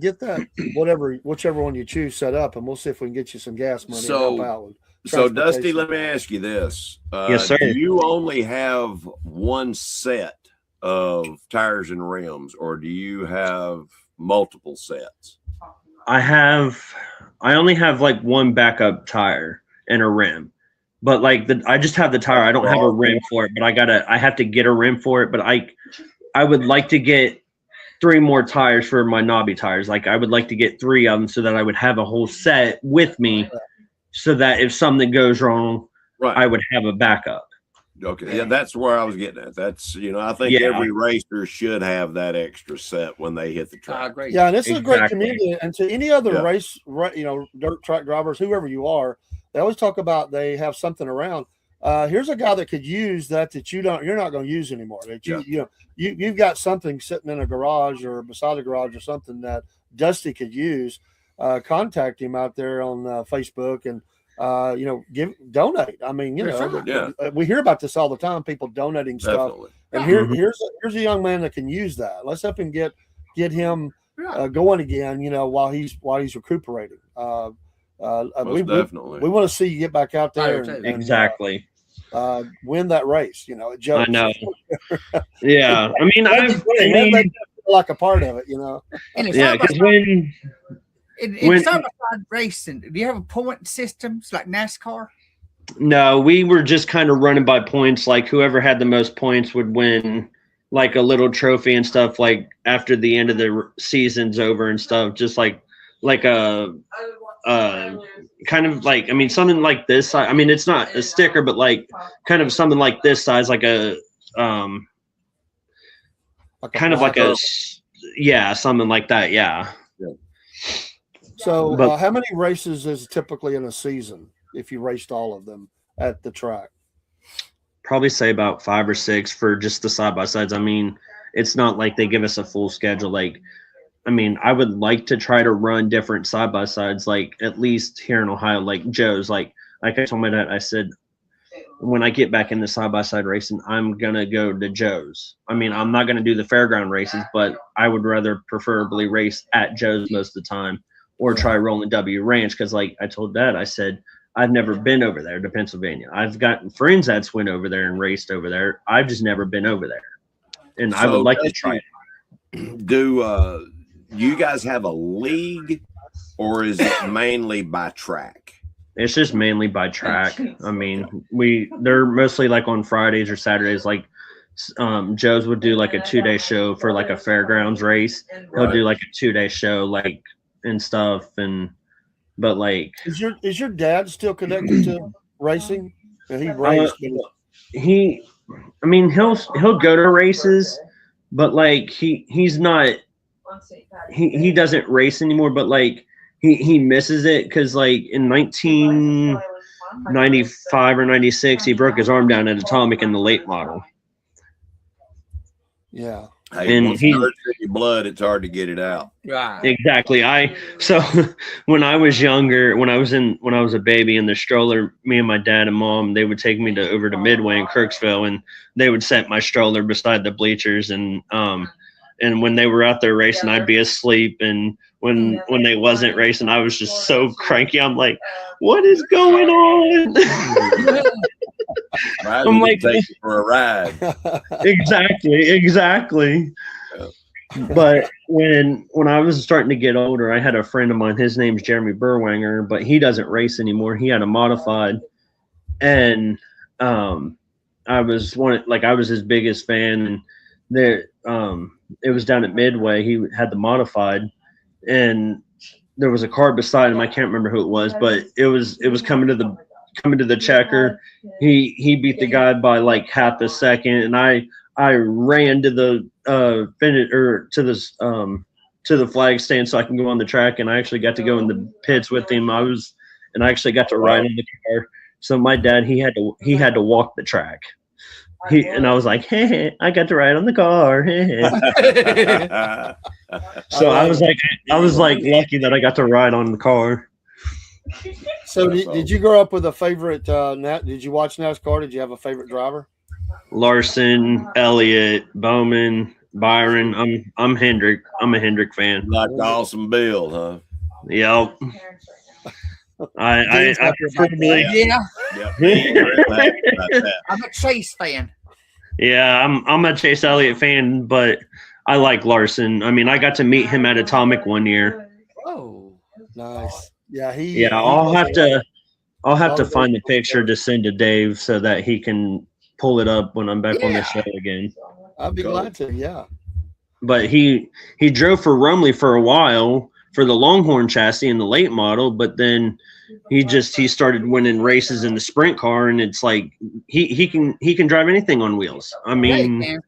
whichever one you choose set up, and we'll see if we can get you some gas money. So Dusty, let me ask you this. Yes, sir. Do you only have one set of tires and rims, or do you have multiple sets? I only have like one backup tire and a rim. But like I just have the tire. I don't have a rim for it, but I have to get a rim for it. But I would like to get 3 more tires for my knobby tires. Like I would like to get 3 of them so that I would have a whole set with me, so that if something goes wrong, I would have a backup. Okay. Yeah, that's where I was getting at. That's, I think every racer should have that extra set when they hit the track. Yeah, and it's a great community. And to any other race, dirt track drivers, whoever you are, they always talk about they have something around. Here's a guy that could use that you're not going to use anymore. That you've got something sitting in a garage or beside a garage or something that Dusty could use. Contact him out there on Facebook and donate. I mean, we hear about this all the time. People donating stuff. And here's a young man that can use that. Let's help him get him going again. While he's recuperating. Definitely. We want to see you get back out there and win that race. I know. Yeah, I mean, I've like a part of it. Because in side-by-side racing, do you have a point systems like NASCAR? No, we were just kind of running by points. Like whoever had the most points would win, like a little trophy and stuff. Like after the end of the season's over and stuff, just like a kind of like, I mean, something like this. I mean, it's not a sticker, but like kind of something like this size, like a kind of like something like that. Yeah. So how many races is typically in a season if you raced all of them at the track? Probably say about 5 or 6 for just the side-by-sides. I mean, it's not like they give us a full schedule. Like, I mean, I would like to try to run different side-by-sides, like at least here in Ohio, like Joe's. Like I told my dad, I said, when I get back into side-by-side racing, I'm going to go to Joe's. I mean, I'm not going to do the fairground races, but I would rather preferably race at Joe's most of the time or try Rolling W Ranch because, like I told Dad, I said, I've never been over there to Pennsylvania. I've gotten friends that's went over there and raced over there. I've just never been over there. And I would like to try it. Do you guys have a league or is it mainly by track? It's just mainly by track. I mean, they're mostly like on Fridays or Saturdays. Like Joe's would do like a 2-day show for like a fairgrounds race. He'll do like a 2-day show like and stuff. But like, is your dad still connected to racing? And he raced. I mean, he'll go to races, but like he's not. He doesn't race anymore, but like. He misses it because, like, in 1995 or 96, he broke his arm down at Atomic in the late model. Yeah. Hey, and once it hurts in your blood, it's hard to get it out. Right. Exactly. So when I was younger, when I was a baby in the stroller, me and my dad and mom, they would take me over to Midway in Kirksville, and they would set my stroller beside the bleachers, and when they were out there racing, I'd be asleep, and when they wasn't racing, I was just so cranky. I'm like, what is going on? I'm like, take you for a ride. Exactly. Yeah. But when I was starting to get older, I had a friend of mine. His name's Jeremy Burwanger, but he doesn't race anymore. He had a modified, and I was his biggest fan. And there, it was down at Midway. He had the modified, and there was a car beside him. I can't remember who it was, but it was coming to the checker. He beat the guy by like half a second, and I ran to the finish or to the flag stand so I can go on the track, and I actually got to go in the pits with him. I actually got to ride in the car. So my dad, he had to walk the track. And I was like, hey, I got to ride on the car. So I was like lucky that I got to ride on the car. So did you grow up with a favorite? Did you watch NASCAR? Did you have a favorite driver? Larson, Elliott, Bowman, Byron. I'm Hendrick. I'm a Hendrick fan. Like Awesome Bill, huh? Yep. I preferably, yeah. I'm a Chase fan. Yeah, I'm a Chase Elliott fan, but I like Larson. I mean, I got to meet him at Atomic one year. Oh, nice. Yeah, I'll have to find the picture to send to Dave so that he can pull it up when I'm back on the show again. I'd be glad to. Yeah. But he drove for Rumley for a while for the Longhorn chassis in the late model, but then he started winning races in the sprint car, and it's like he can drive anything on wheels. I mean,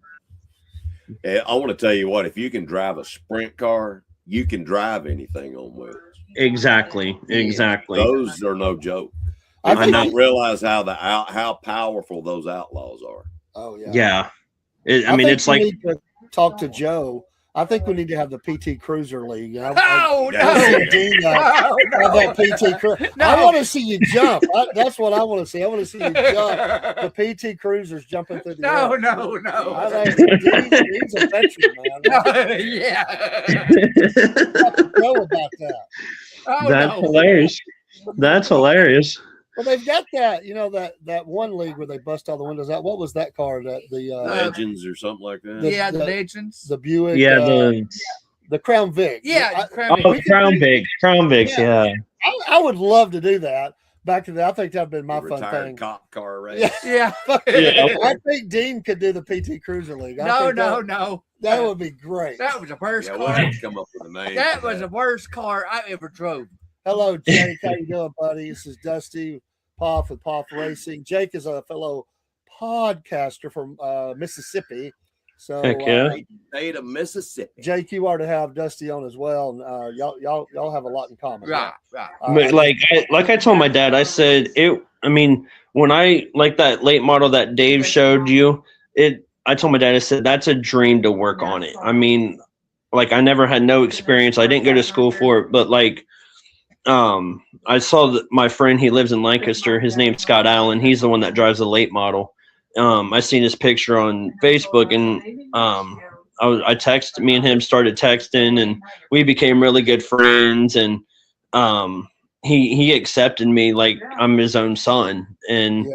I want to tell you what, if you can drive a sprint car, you can drive anything on wheels. Exactly. Those are no joke. I don't realize how powerful those outlaws are. Oh yeah. Yeah. It's like need to talk to Joe. I think we need to have the PT Cruiser League. No. That PT Cruiser. No. I want to see you jump. That's what I want to see. I want to see you jump. The PT Cruisers jumping through the air. No. He's a veteran, man. Know about that. That's hilarious. That's hilarious. Well, they've got that, that one league where they bust all the windows out. What was that car? The Legends or something like that. The Legends. The Buick. Yeah, the Crown Vic. Yeah, Crown Vic. Yeah. I would love to do that. Back to that, I think that'd been my fun thing. Cop car race. Yeah. I think Dean could do the PT Cruiser League. No. That would be great. That was the worst car. We'll have to come up with a name. That was the worst car I ever drove. Hello, Jake. How you doing, buddy? This is Dusty Poff with Poff Racing. Jake is a fellow podcaster from Mississippi. So, state of Mississippi. Jake, you are to have Dusty on as well, and y'all have a lot in common. Right. But like I told my dad, I said it. I mean, when I like that late model that Dave showed you, I told my dad, I said that's a dream to work on it. I mean, like I never had no experience. I didn't go to school for it, but like I saw that my friend, he lives in Lancaster. His name's Scott Allen. He's the one that drives the late model. I seen his picture on Facebook, and I texted, me and him started texting, and we became really good friends. And he accepted me like I'm his own son, and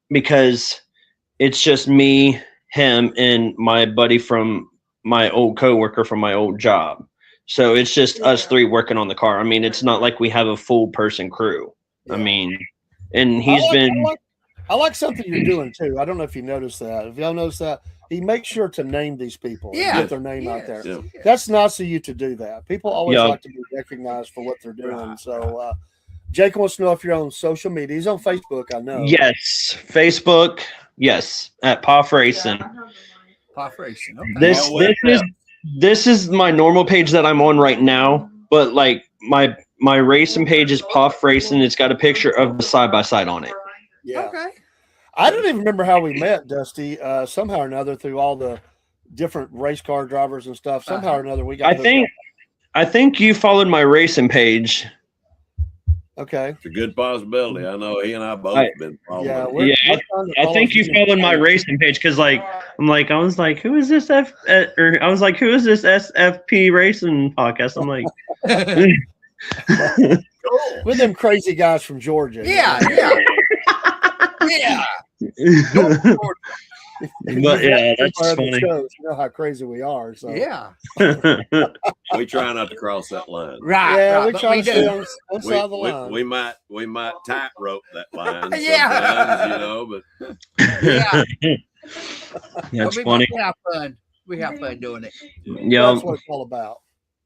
because it's just me, him, and my buddy from my old coworker from my old job. So it's just us three working on the car. I mean, it's not like we have a full person crew. I mean, and I like something you're doing too. I don't know if you noticed that. If y'all notice that, he makes sure to name these people. And get their name out there. Yeah. That's nice of you to do that. People always like to be recognized for what they're doing. So Jake wants to know if you're on social media. He's on Facebook, I know. Yes. Facebook. Yes. At Poff Racing. Poff Racing. Okay. This is my normal page that I'm on right now, but like my racing page is Poff Racing. It's got a picture of the side-by-side on it. Yeah. Okay. I don't even remember how we met, Dusty. Somehow or another, through all the different race car drivers and stuff. Somehow or another, we got. I think you followed my racing page. Okay, it's a good possibility. I know he and I both been following. Yeah, I think you followed my racing page because, like, I was like, who is this who is this SFP racing podcast? I'm like, with them crazy guys from Georgia. Yeah. But yeah, that's funny. Shows, you know how crazy we are. So yeah, we try not to cross that line. Right. Yeah, we try to stay on one side of the line. We might tightrope that line. Yeah, you know, but yeah, that's funny. We have fun. We have fun doing it. Yeah, that's what it's all about.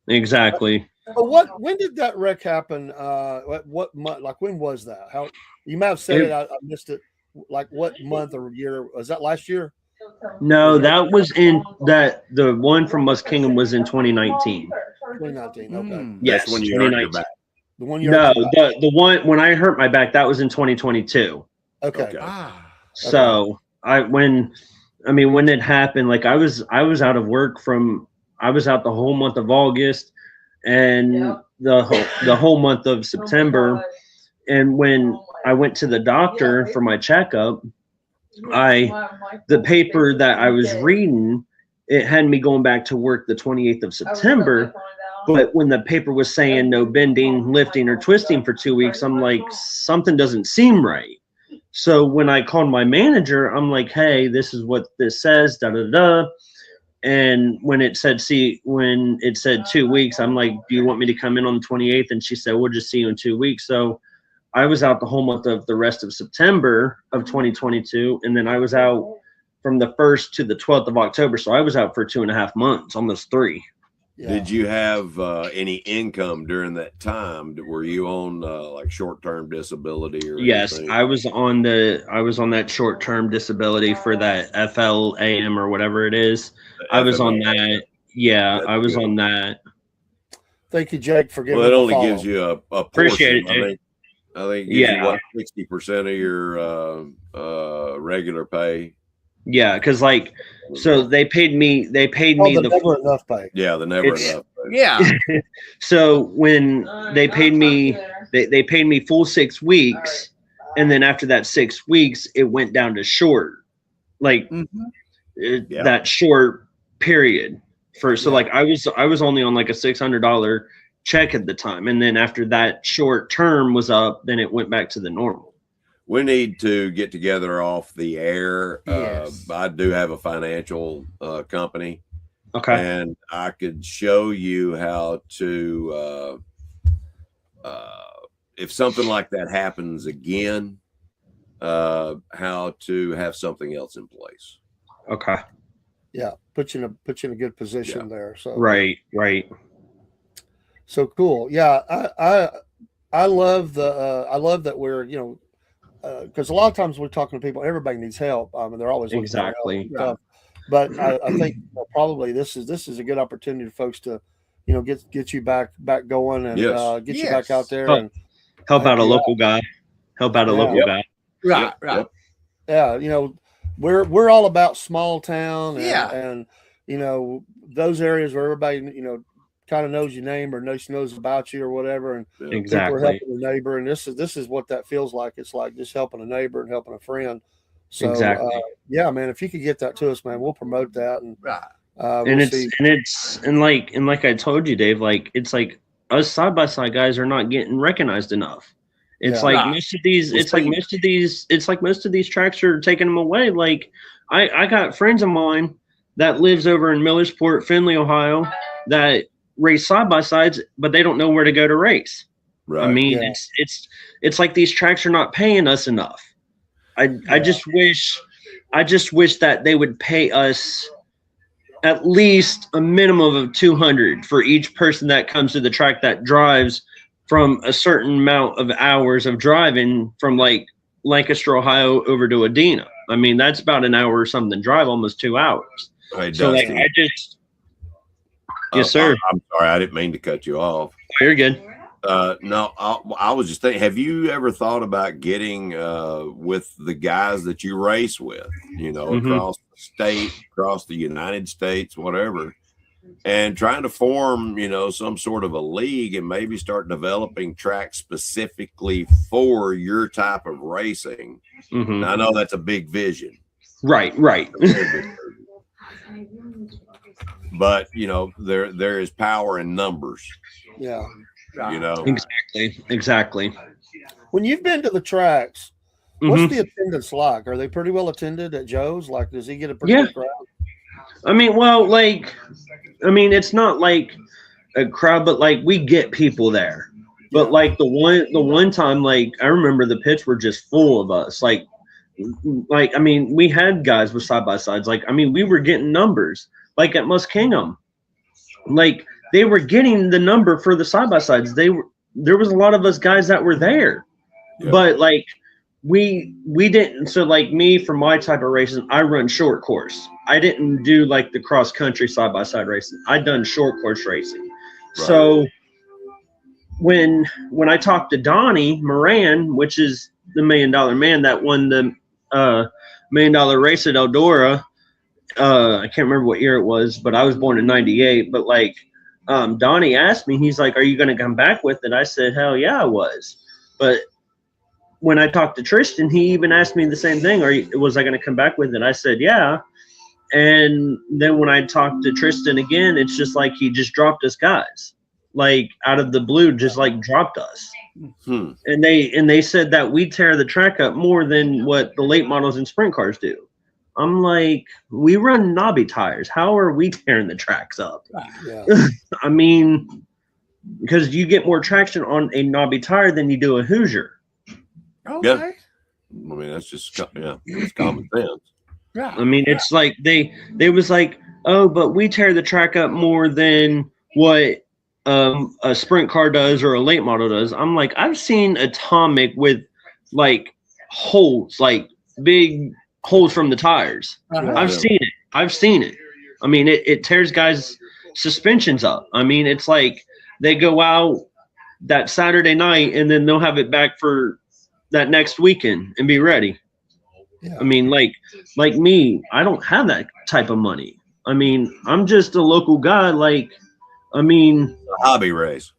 Exactly. But when did that wreck happen? What month? Like, when was that? How you might have said it. I missed it. Like, what month or year was that? Last year? No, that was the one from Musk Kingdom was in 2019. 2019. Okay. Yes, that's when you hurt your back. The one the one when I hurt my back, that was in 2022. Okay. So when it happened, like I was out of work I was out the whole month of August and the whole month of September. And when I went to the doctor for my checkup, the paper that I was reading, it had me going back to work the 28th of September. But when the paper was saying no bending, lifting, or twisting for 2 weeks, I'm like, something doesn't seem right. So when I called my manager, I'm like, hey, this is what this says, da-da-da. And when it said 2 weeks, I'm like, do you want me to come in on the 28th? And she said, we'll just see you in 2 weeks. So I was out the whole month of the rest of September of 2022. And then I was out from the 1st to the 12th of October. So I was out for 2.5 months, almost 3. Yeah. Did you have any income during that time? Were you on like short-term disability or Yes, anything? I was on that short-term disability for that FLAM or whatever it is. I was on that. Yeah, I was on that. Thank you, Jake, for giving. Well, it only gives you a portion. Appreciate it, Jake. I think it gives you what, 60% of your regular pay. Yeah, because like, so they paid me the never enough pay. Yeah, the never enough pay. Yeah. So when they paid me, they paid me full 6 weeks, and then after that 6 weeks, it went down to short, like that short period so like I was only on like a $600 check at the time, and then after that short term was up, then it went back to the normal. We need to get together off the air. Yes. I do have a financial company. Okay. And I could show you how to, if something like that happens again, how to have something else in place. Okay. Yeah. Put you in a good position there. So Right. So cool. Yeah. I love that we're, because a lot of times we're talking to people, everybody needs help. And they're always looking for help and stuff. But I think probably this is a good opportunity for folks to, get you back going and get you back out there and help out a local guy. Help out a local guy. Right. Yeah, we're all about small town and those areas where everybody kind of knows your name or knows about you or whatever, and Exactly. people are helping a neighbor, and this is what that feels like. It's like just helping a neighbor and helping a friend. So Exactly. yeah, man, if you could get that to us, man, we'll promote that, and and like I told you, Dave, like it's like us side by side guys are not getting recognized enough. It's like most of these, most of these tracks are taking them away. Like I got friends of mine that lives over in Millersport, Findlay, Ohio, that race side by sides, but they don't know where to go to race. Right. I mean, it's like these tracks are not paying us enough. I just wish that they would pay us at least a minimum of $200 for each person that comes to the track that drives from a certain amount of hours of driving from like Lancaster, Ohio over to Adena. I mean, that's about an hour or something drive, almost 2 hours. Hey, so Dusty, like yes, sir. I'm sorry, I didn't mean to cut you off. Oh, you're good. No, I was just thinking, have you ever thought about getting with the guys that you race with, across the state, across the United States, whatever, and trying to form, some sort of a league and maybe start developing tracks specifically for your type of racing? Now, I know that's a big vision. Right. But, there is power in numbers. Yeah. Exactly. When you've been to the tracks, what's the attendance like? Are they pretty well attended at Joe's? Like, does he get a pretty good crowd? I mean, well, it's not like a crowd, but like we get people there. But like the one time, like I remember the pits were just full of us. Like I mean, we had guys with side by sides. Like, I mean, we were getting numbers. Like at Muskingum, like they were getting the number for the side by sides. There was a lot of us guys that were there, but like we didn't. So like me, for my type of racing, I run short course. I didn't do like the cross country side by side racing. I done short course racing. Right. So when I talked to Donnie Moran, which is the $1 Million Man that won the $1 Million race at Eldora, I can't remember what year it was, but I was born in '98. But like Donnie asked me, he's like, "Are you going to come back with it?" I said, "Hell yeah, I was." But when I talked to Tristan, he even asked me the same thing. Was I going to come back with it? I said, yeah. And then when I talked to Tristan again, it's just like he just dropped us guys, like out of the blue, just like dropped us. And they said that we tear the track up more than what the late models and sprint cars do. I'm like, we run knobby tires. How are we tearing the tracks up? Yeah. I mean, because you get more traction on a knobby tire than you do a Hoosier. Okay. Yeah. I mean, that's just it's common sense. Yeah. I mean, it's like they was like, oh, but we tear the track up more than what a sprint car does or a late model does. I'm like, I've seen Atomic with like holes, like big holes from the tires. I've seen it. I mean, it tears guys' suspensions up. I mean, it's like they go out that Saturday night and then they'll have it back for that next weekend and be ready. I mean, like me, I don't have that type of money. I mean, I'm just a local guy. Like, I mean, a hobby race.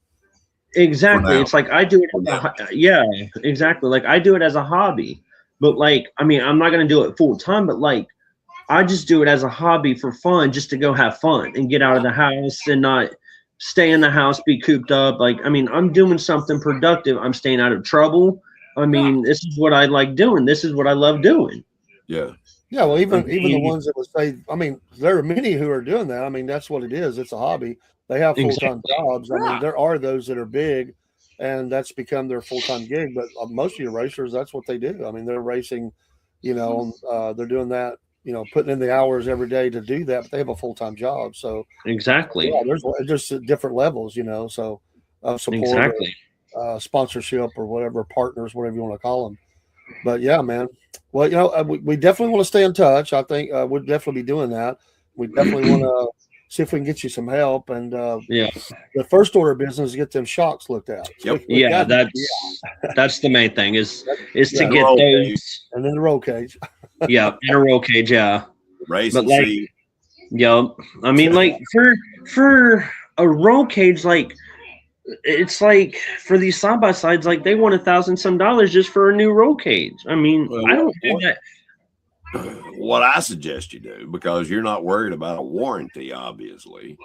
Exactly. It's like I do it. Exactly. Like I do it as a hobby, but like, I mean, I'm not going to do it full time, but like, I just do it as a hobby for fun, just to go have fun and get out of the house and not stay in the house, be cooped up. Like, I mean, I'm doing something productive. I'm staying out of trouble. I mean, this is what I like doing. This is what I love doing. Yeah. Yeah. Well, even the ones that would say, I mean, there are many who are doing that. I mean, that's what it is. It's a hobby. They have full-time jobs. I mean, there are those that are big and that's become their full-time gig, but most of your racers, that's what they do. I mean, they're racing, they're doing that, putting in the hours every day to do that, but they have a full-time job. So exactly. Yeah, there's just different levels, so support. Exactly. Sponsorship or whatever, partners, whatever you want to call them. But yeah, man. Well, we definitely want to stay in touch. I think we'll definitely be doing that. We definitely want to see if we can get you some help. And the first order of business is get them shocks looked at. Yep. That's the main thing is to get those. And then the roll cage. Yeah, in a roll cage. Yeah. Race but and like, see. Yep. I mean, like for a roll cage, like it's like for these side by sides, like they want $1,000 some just for a new roll cage. I mean, Well, I don't do that. What I suggest you do, because you're not worried about a warranty, obviously,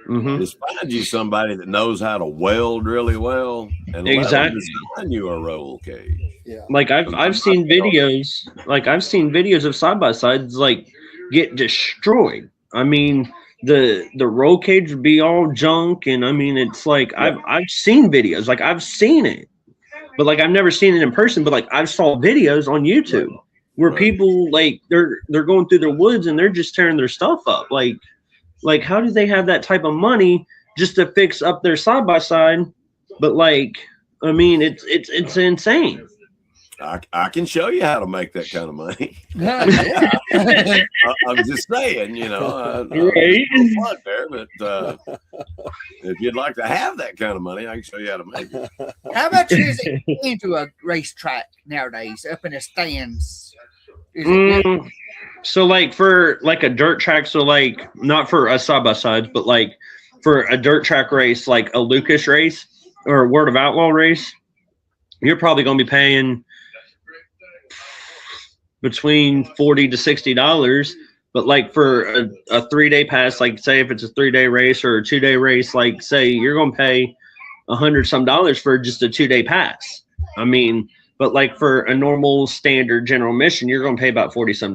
is find you somebody that knows how to weld really well and let them design you a roll cage. Yeah. Like I've seen videos, of side by sides like get destroyed. I mean, the roll cage would be all junk, and I mean it's like I've seen videos, like I've seen it, but like I've never seen it in person, but like I've saw videos on YouTube where people like they're going through their woods and they're just tearing their stuff up. Like how do they have that type of money just to fix up their side by side? But like, I mean, it's insane. I can show you how to make that kind of money. I'm just saying, you know, fun there, but if you'd like to have that kind of money, I can show you how to make it. How much is it into a racetrack nowadays up in the stands? So like for like a dirt track, so like not for us side by sides, but like for a dirt track race, like a Lucas race or a Word of Outlaw race, you're probably going to be paying between $40 to $60. But like for a 3-day pass, like say if it's a 3-day race or a 2-day race, like say you're going to pay $100 some for just a 2-day pass. I mean, but like for a normal standard general mission, you're going to pay about $40 some.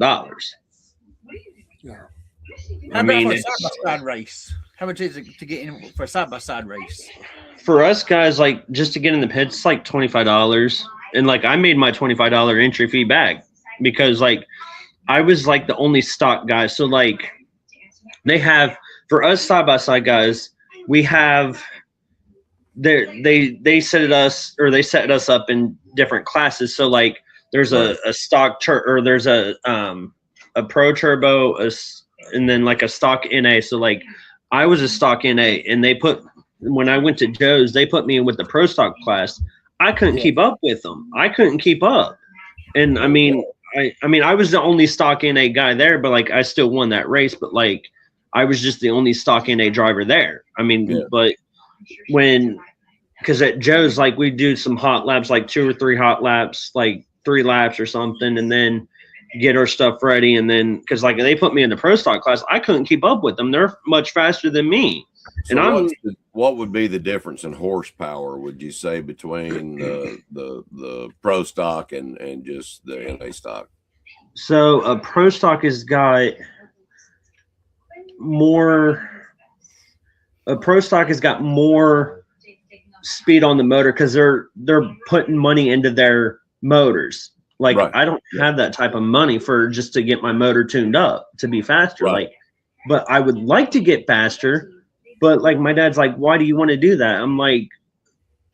Yeah. I mean, for a side-by-side race, how much is it to get in for a side-by-side race? For us guys, like just to get in the pits, it's like $25. And like I made my $25 entry fee back because like I was like the only stock guy. So like they have, for us side-by-side guys, we have they set us up in different classes. So like there's a stock or there's a pro turbo, and then like a stock NA. So like I was a stock NA, and when I went to Joe's, they put me in with the pro stock class. I couldn't keep up with them. I couldn't keep up. And I mean, I was the only stock NA guy there, but like I still won that race, but like I was just the only stock NA driver there. I mean, but because at Joe's, like we do some hot laps, like 2 or 3 hot laps, like 3 laps or something, and then get our stuff ready. And then, because like they put me in the pro stock class, I couldn't keep up with them. They're much faster than me. So and what would be the difference in horsepower, would you say, between the pro stock and just the NA stock? So a pro stock has got more. A pro stock has got more speed on the motor because they're putting money into their motors. Like I don't have that type of money for just to get my motor tuned up to be faster. Like, but I would like to get faster. But like my dad's like, why do you want to do that? I'm like,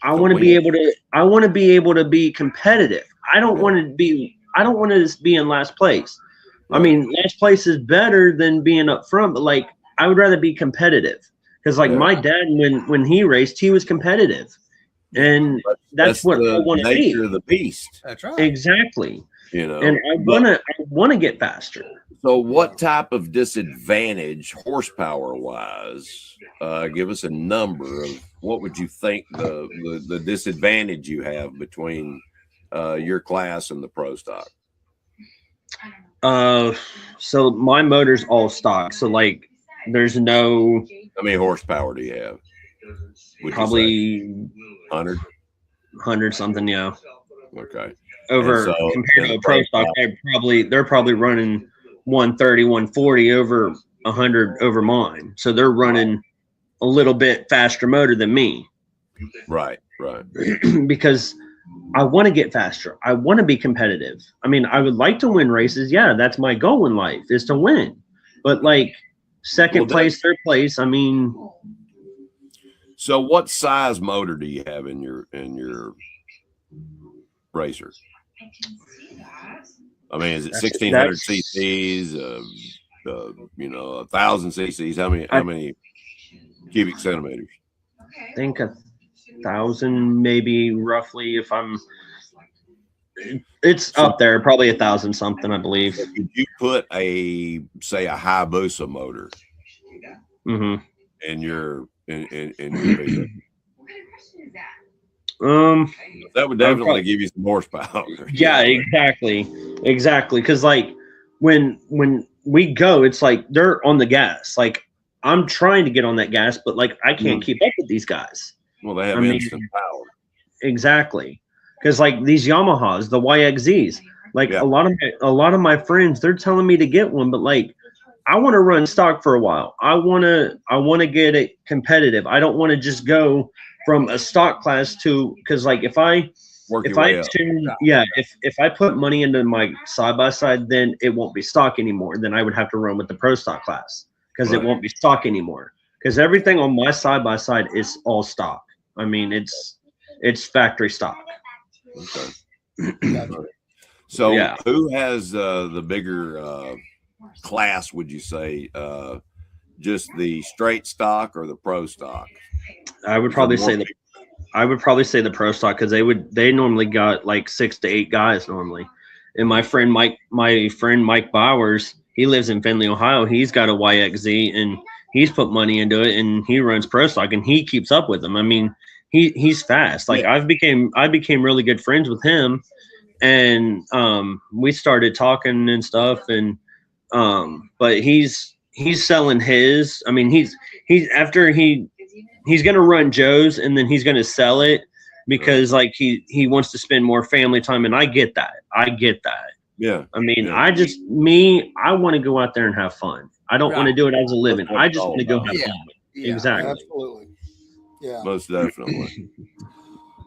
I want to be able to be competitive. I don't want to be in last place. I mean, last place is better than being up front, but like I would rather be competitive. Because like my dad, when he raced, he was competitive. And that's what I want to be. Nature of the beast. That's right. Exactly. You know, and I want to get faster. So what type of disadvantage horsepower wise, give us a number of what would you think the disadvantage you have between your class and the pro stock? So my motor's all stock. So like there's no. How many horsepower do you have? Probably 100 something. Yeah. Okay. Over compared to a pro stock, they're probably running 130, 140 over 100 over mine. So they're running a little bit faster motor than me. Right. Because I want to get faster. I want to be competitive. I mean, I would like to win races. Yeah, that's my goal in life is to win. But like second place, third place, I mean. So what size motor do you have in your racer? I mean, is it 1,600 cc's? 1,000 cc's? How many cubic centimeters? I think 1,000, maybe roughly. It's up there, probably 1,000 something, I believe. Could you put a Hayabusa motor in your in your vehicle? That would definitely give you some horsepower. Yeah, exactly. Because like when we go, it's like they're on the gas. Like I'm trying to get on that gas, but like I can't keep up with these guys. Well, they have instant power. Exactly. Because like these Yamahas, the YXZs, like a lot of my friends, they're telling me to get one, but like I want to run stock for a while. I want to get it competitive. I don't want to just go from a stock class to, because like if I put money into my side by side, then it won't be stock anymore. Then I would have to run with the pro stock class because it won't be stock anymore. Because everything on my side by side is all stock. I mean, it's factory stock. Okay. So who has the bigger class, would you say? Just the straight stock or the pro stock? I would probably say the pro stock, because they normally got like 6 to 8 guys normally. And my friend Mike Bowers, he lives in Findlay, Ohio. He's got a YXZ and he's put money into it, and he runs pro stock and he keeps up with them. I mean, he's fast. Like I became really good friends with him, and we started talking and stuff, and but he's selling his. I mean, he's gonna run Joe's and then he's gonna sell it because like he wants to spend more family time, and I get that. Yeah. I mean, I want to go out there and have fun. I don't want to do it as a living. I just want to go have fun. Yeah, exactly. Absolutely. Yeah. Most definitely.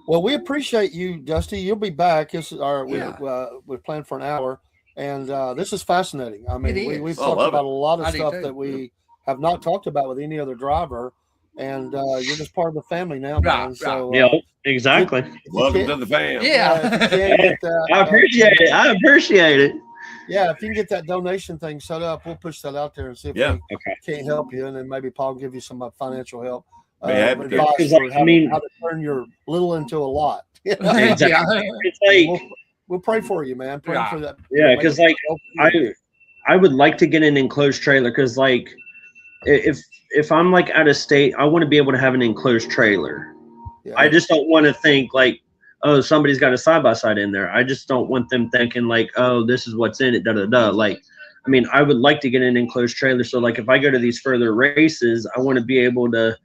Well, we appreciate you, Dusty. You'll be back. We're planned for an hour, and this is fascinating. I mean, we've talked about a lot of stuff that we have not talked about with any other driver, and you're just part of the family now, man. So, exactly. Welcome to the fam. I appreciate it. Yeah, if you can get that donation thing set up, we'll push that out there and see if we can't help you, and then maybe Paul will give you some financial help. Advice on how to turn your little into a lot. Exactly. It's like we'll pray for you, man. Pray for that. Yeah, because like I would like to get an enclosed trailer, because like if I'm like out of state, I want to be able to have an enclosed trailer. Yeah. I just don't want to think like, oh, somebody's got a side by side in there. I just don't want them thinking like, oh, this is what's in it. Like, I mean, I would like to get an enclosed trailer. So like, if I go to these further races, I want to be able to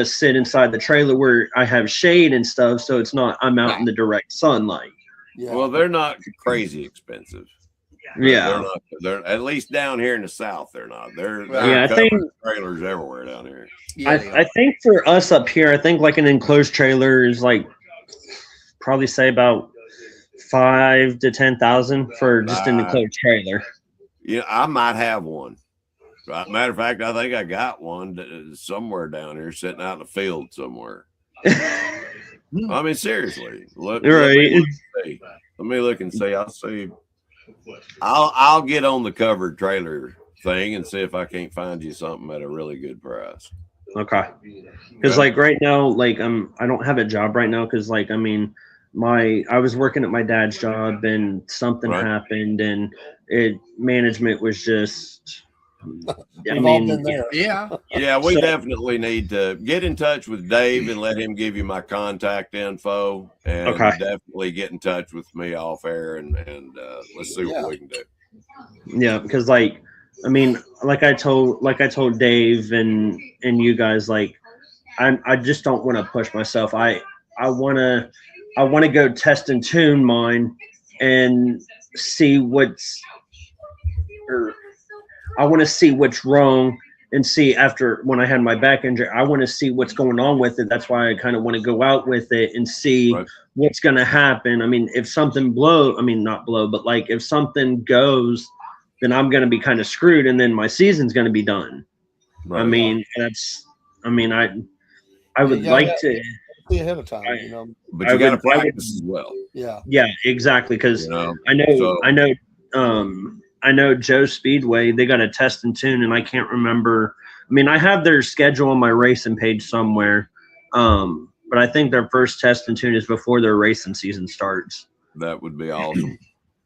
sit inside the trailer where I have shade and stuff, so it's not I'm out in the direct sunlight. Yeah. Well, they're not crazy expensive. They're at least down here in the South. They're not. I think trailers everywhere down here. I think for us up here, I think like an enclosed trailer is like probably say about 5,000 to 10,000 for just an enclosed trailer. Yeah, I might have one. Matter of fact, I think I got one somewhere down here, sitting out in the field somewhere. I mean, seriously. Let me look and see. I'll see. I'll get on the covered trailer thing and see if I can't find you something at a really good price. Okay. Because like right now, like I don't have a job right now, because like I mean, I was working at my dad's job and something happened, and management was just. We definitely need to get in touch with Dave and let him give you my contact info, and definitely get in touch with me off air and let's see what we can do. Yeah, because like I mean, like I told Dave and you guys, like I just don't want to push myself. I want to go test and tune mine and see I want to see what's wrong, and see after when I had my back injury, I want to see what's going on with it. That's why I kind of want to go out with it and see what's going to happen. I mean, if something but like if something goes, then I'm going to be kind of screwed, and then my season's going to be done. Right. I mean, I would like to be ahead of time, but you got to practice as well. Yeah, exactly. Because I know Joe Speedway, they got a test and tune, and I can't remember. I mean, I have their schedule on my racing page somewhere, but I think their first test and tune is before their racing season starts. That would be awesome.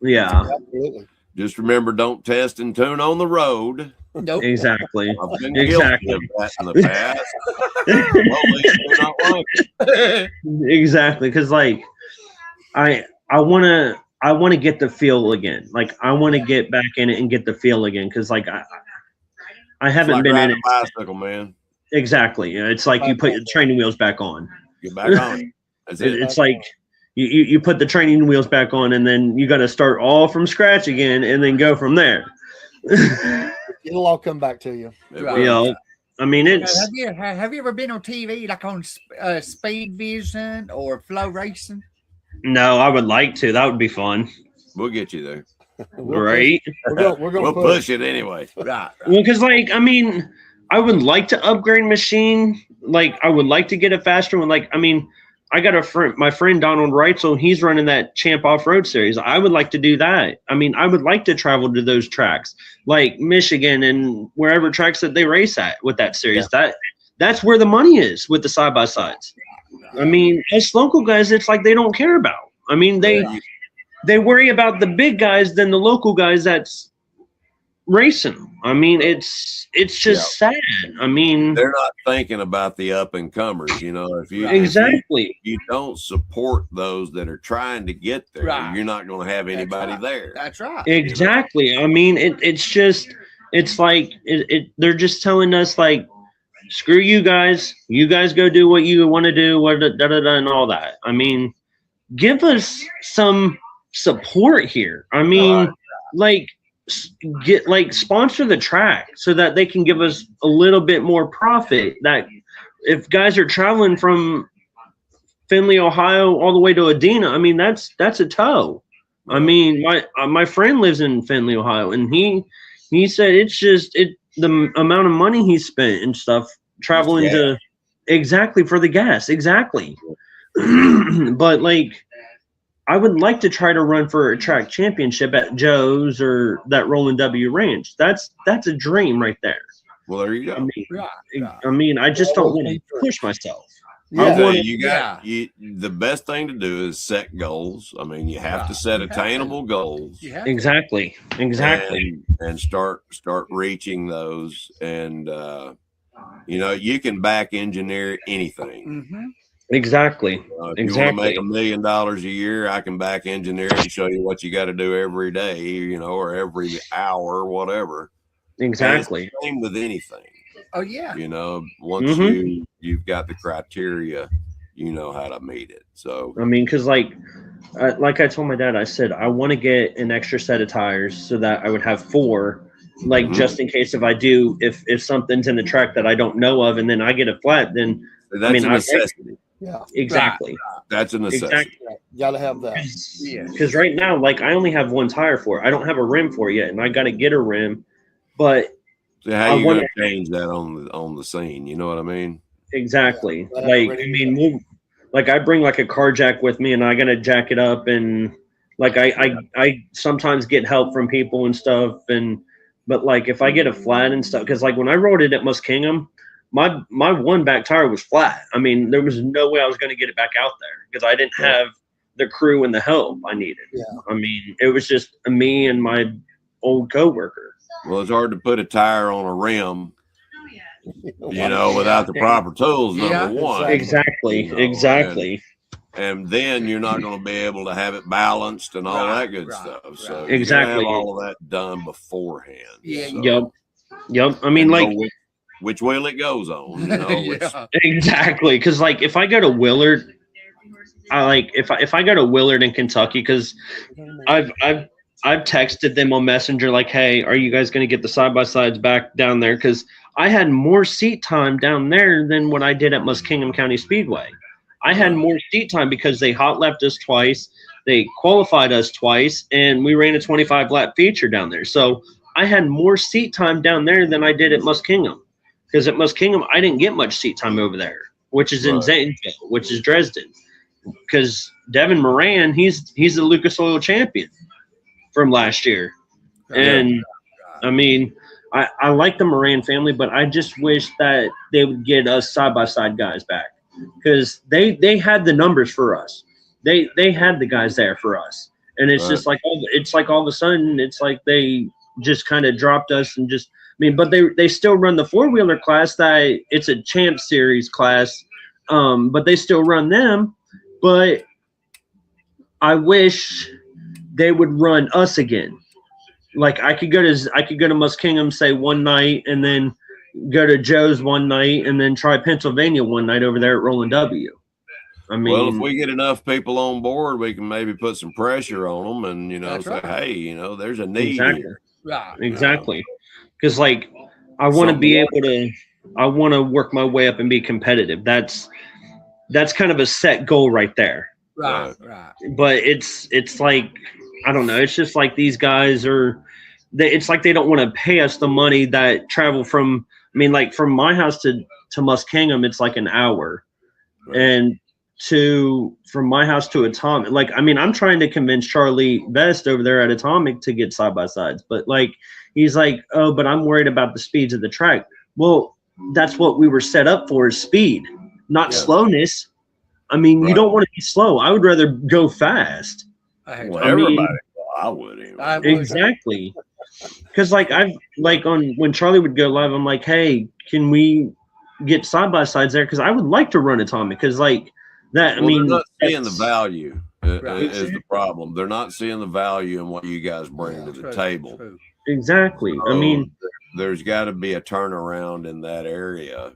Yeah. Absolutely. Just remember, don't test and tune on the road. Nope. Exactly. I've been Exactly. guilty of that in the past. Well, at least they're not like it. Exactly. Because like I want to get the feel again. Like I want to get back in it and get the feel again. Because like I It's haven't like been in riding it. a bicycle, man. Exactly. It's like you put your training wheels back on. Get back on it. That's it. It's like you put the training wheels back on, and then you got to start all from scratch again, and then go from there. It'll all come back to you. Right. You know, I mean, it's Have you ever been on TV, like on Speed Vision or Flow Racing? no. I would like to. That would be fun, We'll get you there. right? We're gonna We'll push. push it anyway. Right. Well, because like I mean, I would like to upgrade machine. Like I would like to get a faster one. Like I mean, I got my friend Donald Reitzel. He's running that Champ Off Road Series. I would like to do that. I mean, I would like to travel to those tracks, like Michigan and wherever tracks that they race at with that series. That's where the money is with the side by sides. I mean, us local guys, it's like they don't care about. I mean, they worry about the big guys than the local guys that's racing. I mean, it's just sad. I mean, They're not thinking about the up and comers. You know, if you exactly. you don't support those that are trying to get there, Right. you're not going to have anybody there. That's right. Exactly. I mean, it's like they're just telling us like, screw you guys. You guys go do what you want to do, and all that. I mean, give us some support here. I mean, sponsor the track so that they can give us a little bit more profit. That if guys are traveling from Findlay, Ohio, all the way to Adena, I mean, that's a tow. I mean, my friend lives in Findlay, Ohio, and he said it's just the amount of money he spent and stuff traveling to exactly for the gas. Exactly. But like, I would like to try to run for a track championship at Joe's or that Rolling W Ranch. That's a dream right there. Well, there you go. I mean, I just don't want to push myself. I'll tell you, the best thing to do is set goals. I mean, you have to set attainable goals. Exactly. And start reaching those. And you know, you can back engineer anything. Mm-hmm. Exactly. If you want to make $1 million a year, I can back engineer and show you what you got to do every day, you know, or every hour, whatever. Exactly. Same with anything. Oh yeah. You know, once you've got the criteria, you know how to meet it. So I mean, because like I told my dad, I said I want to get an extra set of tires so that I would have 4, like just in case if something's in the track that I don't know of, and then I get a flat, then that's a necessity. Yeah, exactly. That's a necessity. Exactly. You got to have that. Yeah. Because right now, like I only have 1 tire for it. I don't have a rim for it yet, and I got to get a rim. But so how you going to change that on the scene? You know what I mean? Exactly. Like I mean, like I bring like a car jack with me, and I got to jack it up, and like I sometimes get help from people and stuff, but like if I get a flat and stuff, because like when I rode it at Muskingum, my 1 back tire was flat. I mean, there was no way I was going to get it back out there because I didn't have the crew and the help I needed. Yeah. I mean, it was just me and my old coworker. Well, it's hard to put a tire on a rim, you know, without the proper tools. Number one. Exactly. You know, exactly. And then you're not going to be able to have it balanced and all that good stuff. So exactly, you have all of that done beforehand. Yeah. So. Yep. I mean, like which wheel it goes on. You know, exactly. Because like if I go to Willard, if I go to Willard in Kentucky, because I've texted them on Messenger like, hey, are you guys going to get the side by sides back down there? Because I had more seat time down there than what I did at Muskingum County Speedway. I had more seat time because they hot lapped us twice, they qualified us twice, and we ran a 25 lap feature down there. So I had more seat time down there than I did at Muskingum. Because at Muskingum, I didn't get much seat time over there, which is in Zanesville, which is Dresden. Because Devin Moran, he's the Lucas Oil champion from last year. And, I mean, I like the Moran family, but I just wish that they would get us side-by-side guys back. Because they had the numbers for us. They had the guys there for us. And it's just like all of a sudden, it's like they just kind of dropped us and just mean, but they still run the 4-wheeler class. That it's a champ series class, but they still run them. But I wish they would run us again. Like I could go to Muskingum, say one night, and then go to Joe's one night, and then try Pennsylvania one night over there at Rolling W. I mean, well, if we get enough people on board, we can maybe put some pressure on them, and say, hey, there's a need here. Right. Exactly. Because like I want to be able to. I want to work my way up and be competitive. That's kind of a set goal right there. Right. But it's like, I don't know. It's just like these guys it's like they don't want to pay us the money that travel from. I mean, like from my house to Muskingum, it's like an hour, and from my house to Atomic. Like, I mean, I'm trying to convince Charlie Vest over there at Atomic to get side by sides, but like he's like, oh, but I'm worried about the speeds of the track. Well, that's what we were set up for, is speed, not slowness. I mean, you don't want to be slow. I would rather go fast. I would. Exactly. Because like when Charlie would go live, I'm like, hey, can we get side by sides there? Because I would like to run Atomic. Because like that, I mean, they're not seeing the value is the problem. They're not seeing the value in what you guys bring to the table. True. Exactly. So I mean, there's got to be a turnaround in that area.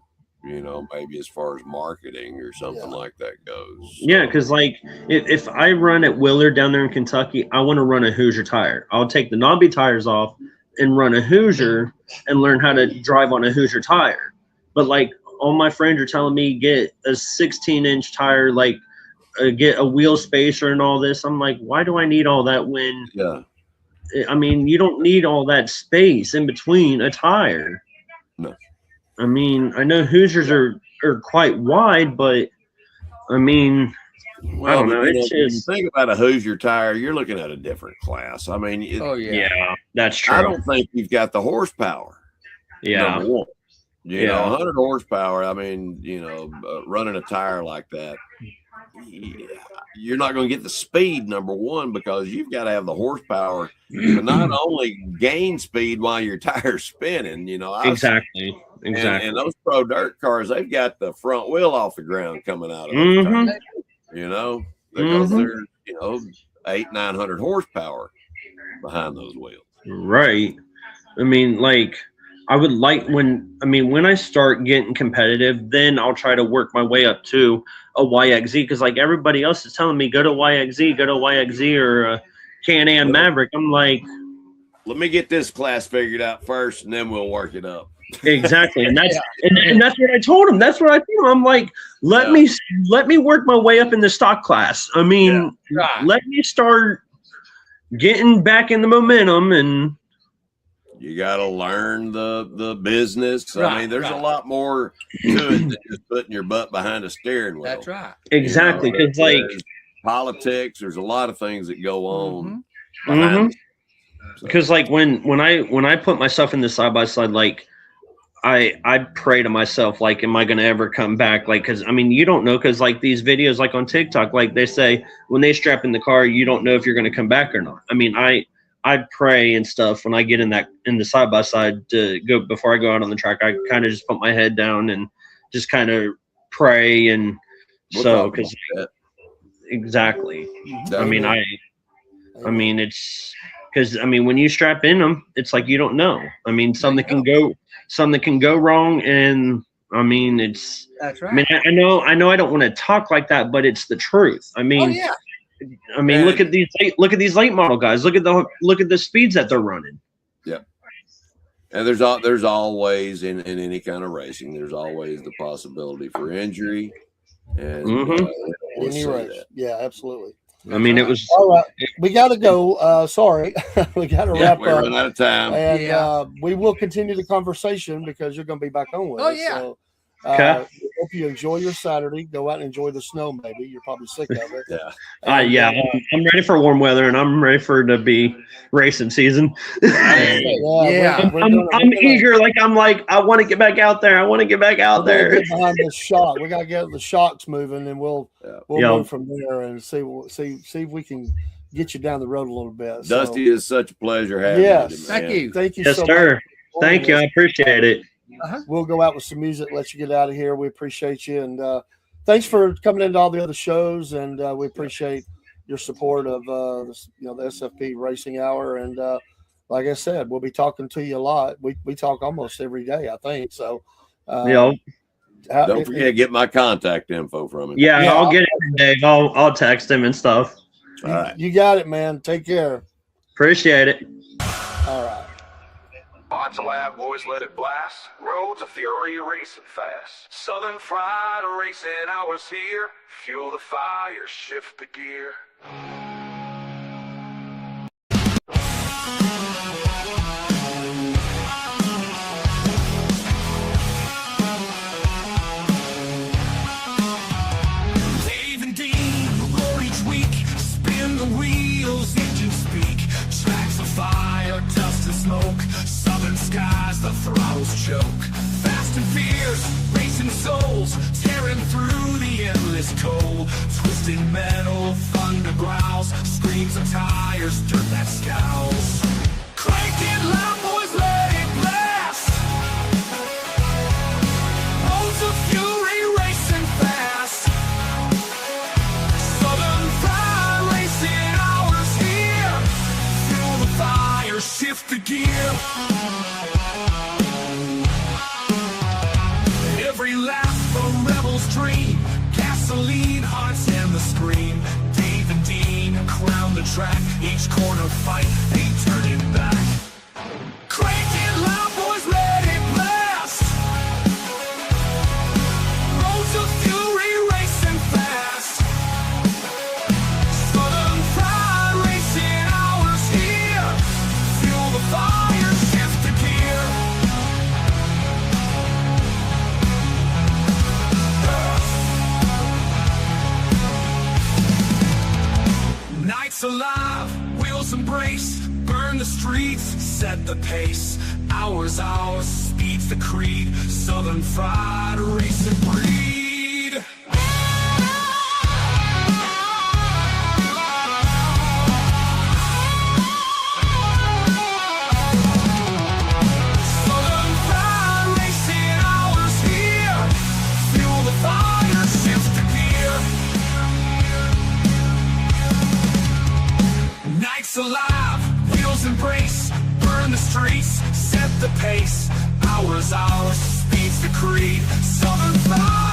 Maybe as far as marketing or something like that goes. So. Yeah, because like if I run at Willard down there in Kentucky, I want to run a Hoosier tire. I'll take the knobby tires off and run a Hoosier and learn how to drive on a Hoosier tire. But like all my friends are telling me, get a 16-inch tire, like get a wheel spacer and all this. I'm like, why do I need all that when? Yeah. I mean, you don't need all that space in between a tire. No. I mean, I know Hoosiers are quite wide, but I mean, I don't know. It's when you just, think about a Hoosier tire, you're looking at a different class. I mean, yeah, that's true. I don't think you've got the horsepower. Yeah. Number one. 100 horsepower. I mean, running a tire like that, you're not going to get the speed, number one, because you've got to have the horsepower to not only gain speed while your tire's spinning, Exactly. And those pro dirt cars, they've got the front wheel off the ground coming out of them. Because they're 800-900 horsepower behind those wheels. Right. I mean, like, I would like when I start getting competitive, then I'll try to work my way up to a YXZ, because like everybody else is telling me, go to YXZ or a Can-Am Maverick. I'm like, let me get this class figured out first, and then we'll work it up. Exactly, and that's and that's what I told him. That's what I told him. I'm like, let me work my way up in the stock class. I mean, let me start getting back in the momentum, and you got to learn the business. I mean, there's a lot more to it than just putting your butt behind a steering wheel. That's right. Exactly, because like politics, there's a lot of things that go on behind. Because like when I put myself in the side by side, like I pray to myself, like, am I going to ever come back? Like, because I mean, you don't know, because like these videos, like on TikTok, like they say when they strap in the car, you don't know if you're going to come back or not. I mean, I pray and stuff when I get in the side by side to go before I go out on the track. I kind of just put my head down and just kind of pray, and because exactly. I mean, it's because I mean when you strap in them, it's like you don't know. I mean, something can go wrong, and I mean that's right. I mean, I know I don't want to talk like that, but it's the truth. I mean, look at these late model guys. Look at the speeds that they're running. Yeah. And there's always in any kind of racing, there's always the possibility for injury. And any race. Yeah, absolutely. I mean, it was all right. We got to go. Sorry, we got to wrap up. We're running out of time, and we will continue the conversation because you're going to be back on with us. So, hope you enjoy your Saturday. Go out and enjoy the snow. Maybe you're probably sick of it. I'm ready for warm weather, and I'm ready for it to be racing season. I'm eager. Like I want to get back out there. I want to get back out there. Get behind the shock. We got to get the shocks moving, and we'll move from there and see if we can get you down the road a little bit. Dusty, is such a pleasure having you. Thank you yes, so sir. much. Thank you. I appreciate it. We'll go out with some music, let you get out of here. We appreciate you. And thanks for coming into all the other shows. And we appreciate your support of the SFP Racing Hour. And like I said, we'll be talking to you a lot. We talk almost every day, I think. So, don't forget to get my contact info from him. Yeah, I'll get it from Dave. I'll text him and stuff. All right. You got it, man. Take care. Appreciate it. All right. Odds lab, boys, let it blast. Roads of fury racing fast. Southern Fried racing hours here. Fuel the fire, shift the gear. Dave and Dean, roar each week. Spin the wheels, engines speak. Tracks of fire, dust and smoke. Southern skies, the throttles choke. Fast and fierce, racing souls, tearing through the endless cold. Twisted metal, thunder growls, screams of tires, dirt that scowls. Crank it loud, boys, let it blast. Roads of fury racing fast. Southern Fried racing hours here. Fuel the fire, shift the gear. Every lap a rebel's dream. Gasoline, hearts and the scream. Dave and Dean crown the track. Each corner fight, ain't turning back. Crank it loud, boys, let it blast. Roads of fury racing fast. Southern Fried racing hours here. Fuel the fire, shift the gear. Nights alive, wheels embrace, burn the streets, set the pace. Hours, speed's the creed. Southern Fried racing breed. Southern Fried racing hours here. Fuel the fire, shift the gear. Nights alive, wheels embrace, burn the streets, set the pace. Hours, speed's the creed. Southern Fried.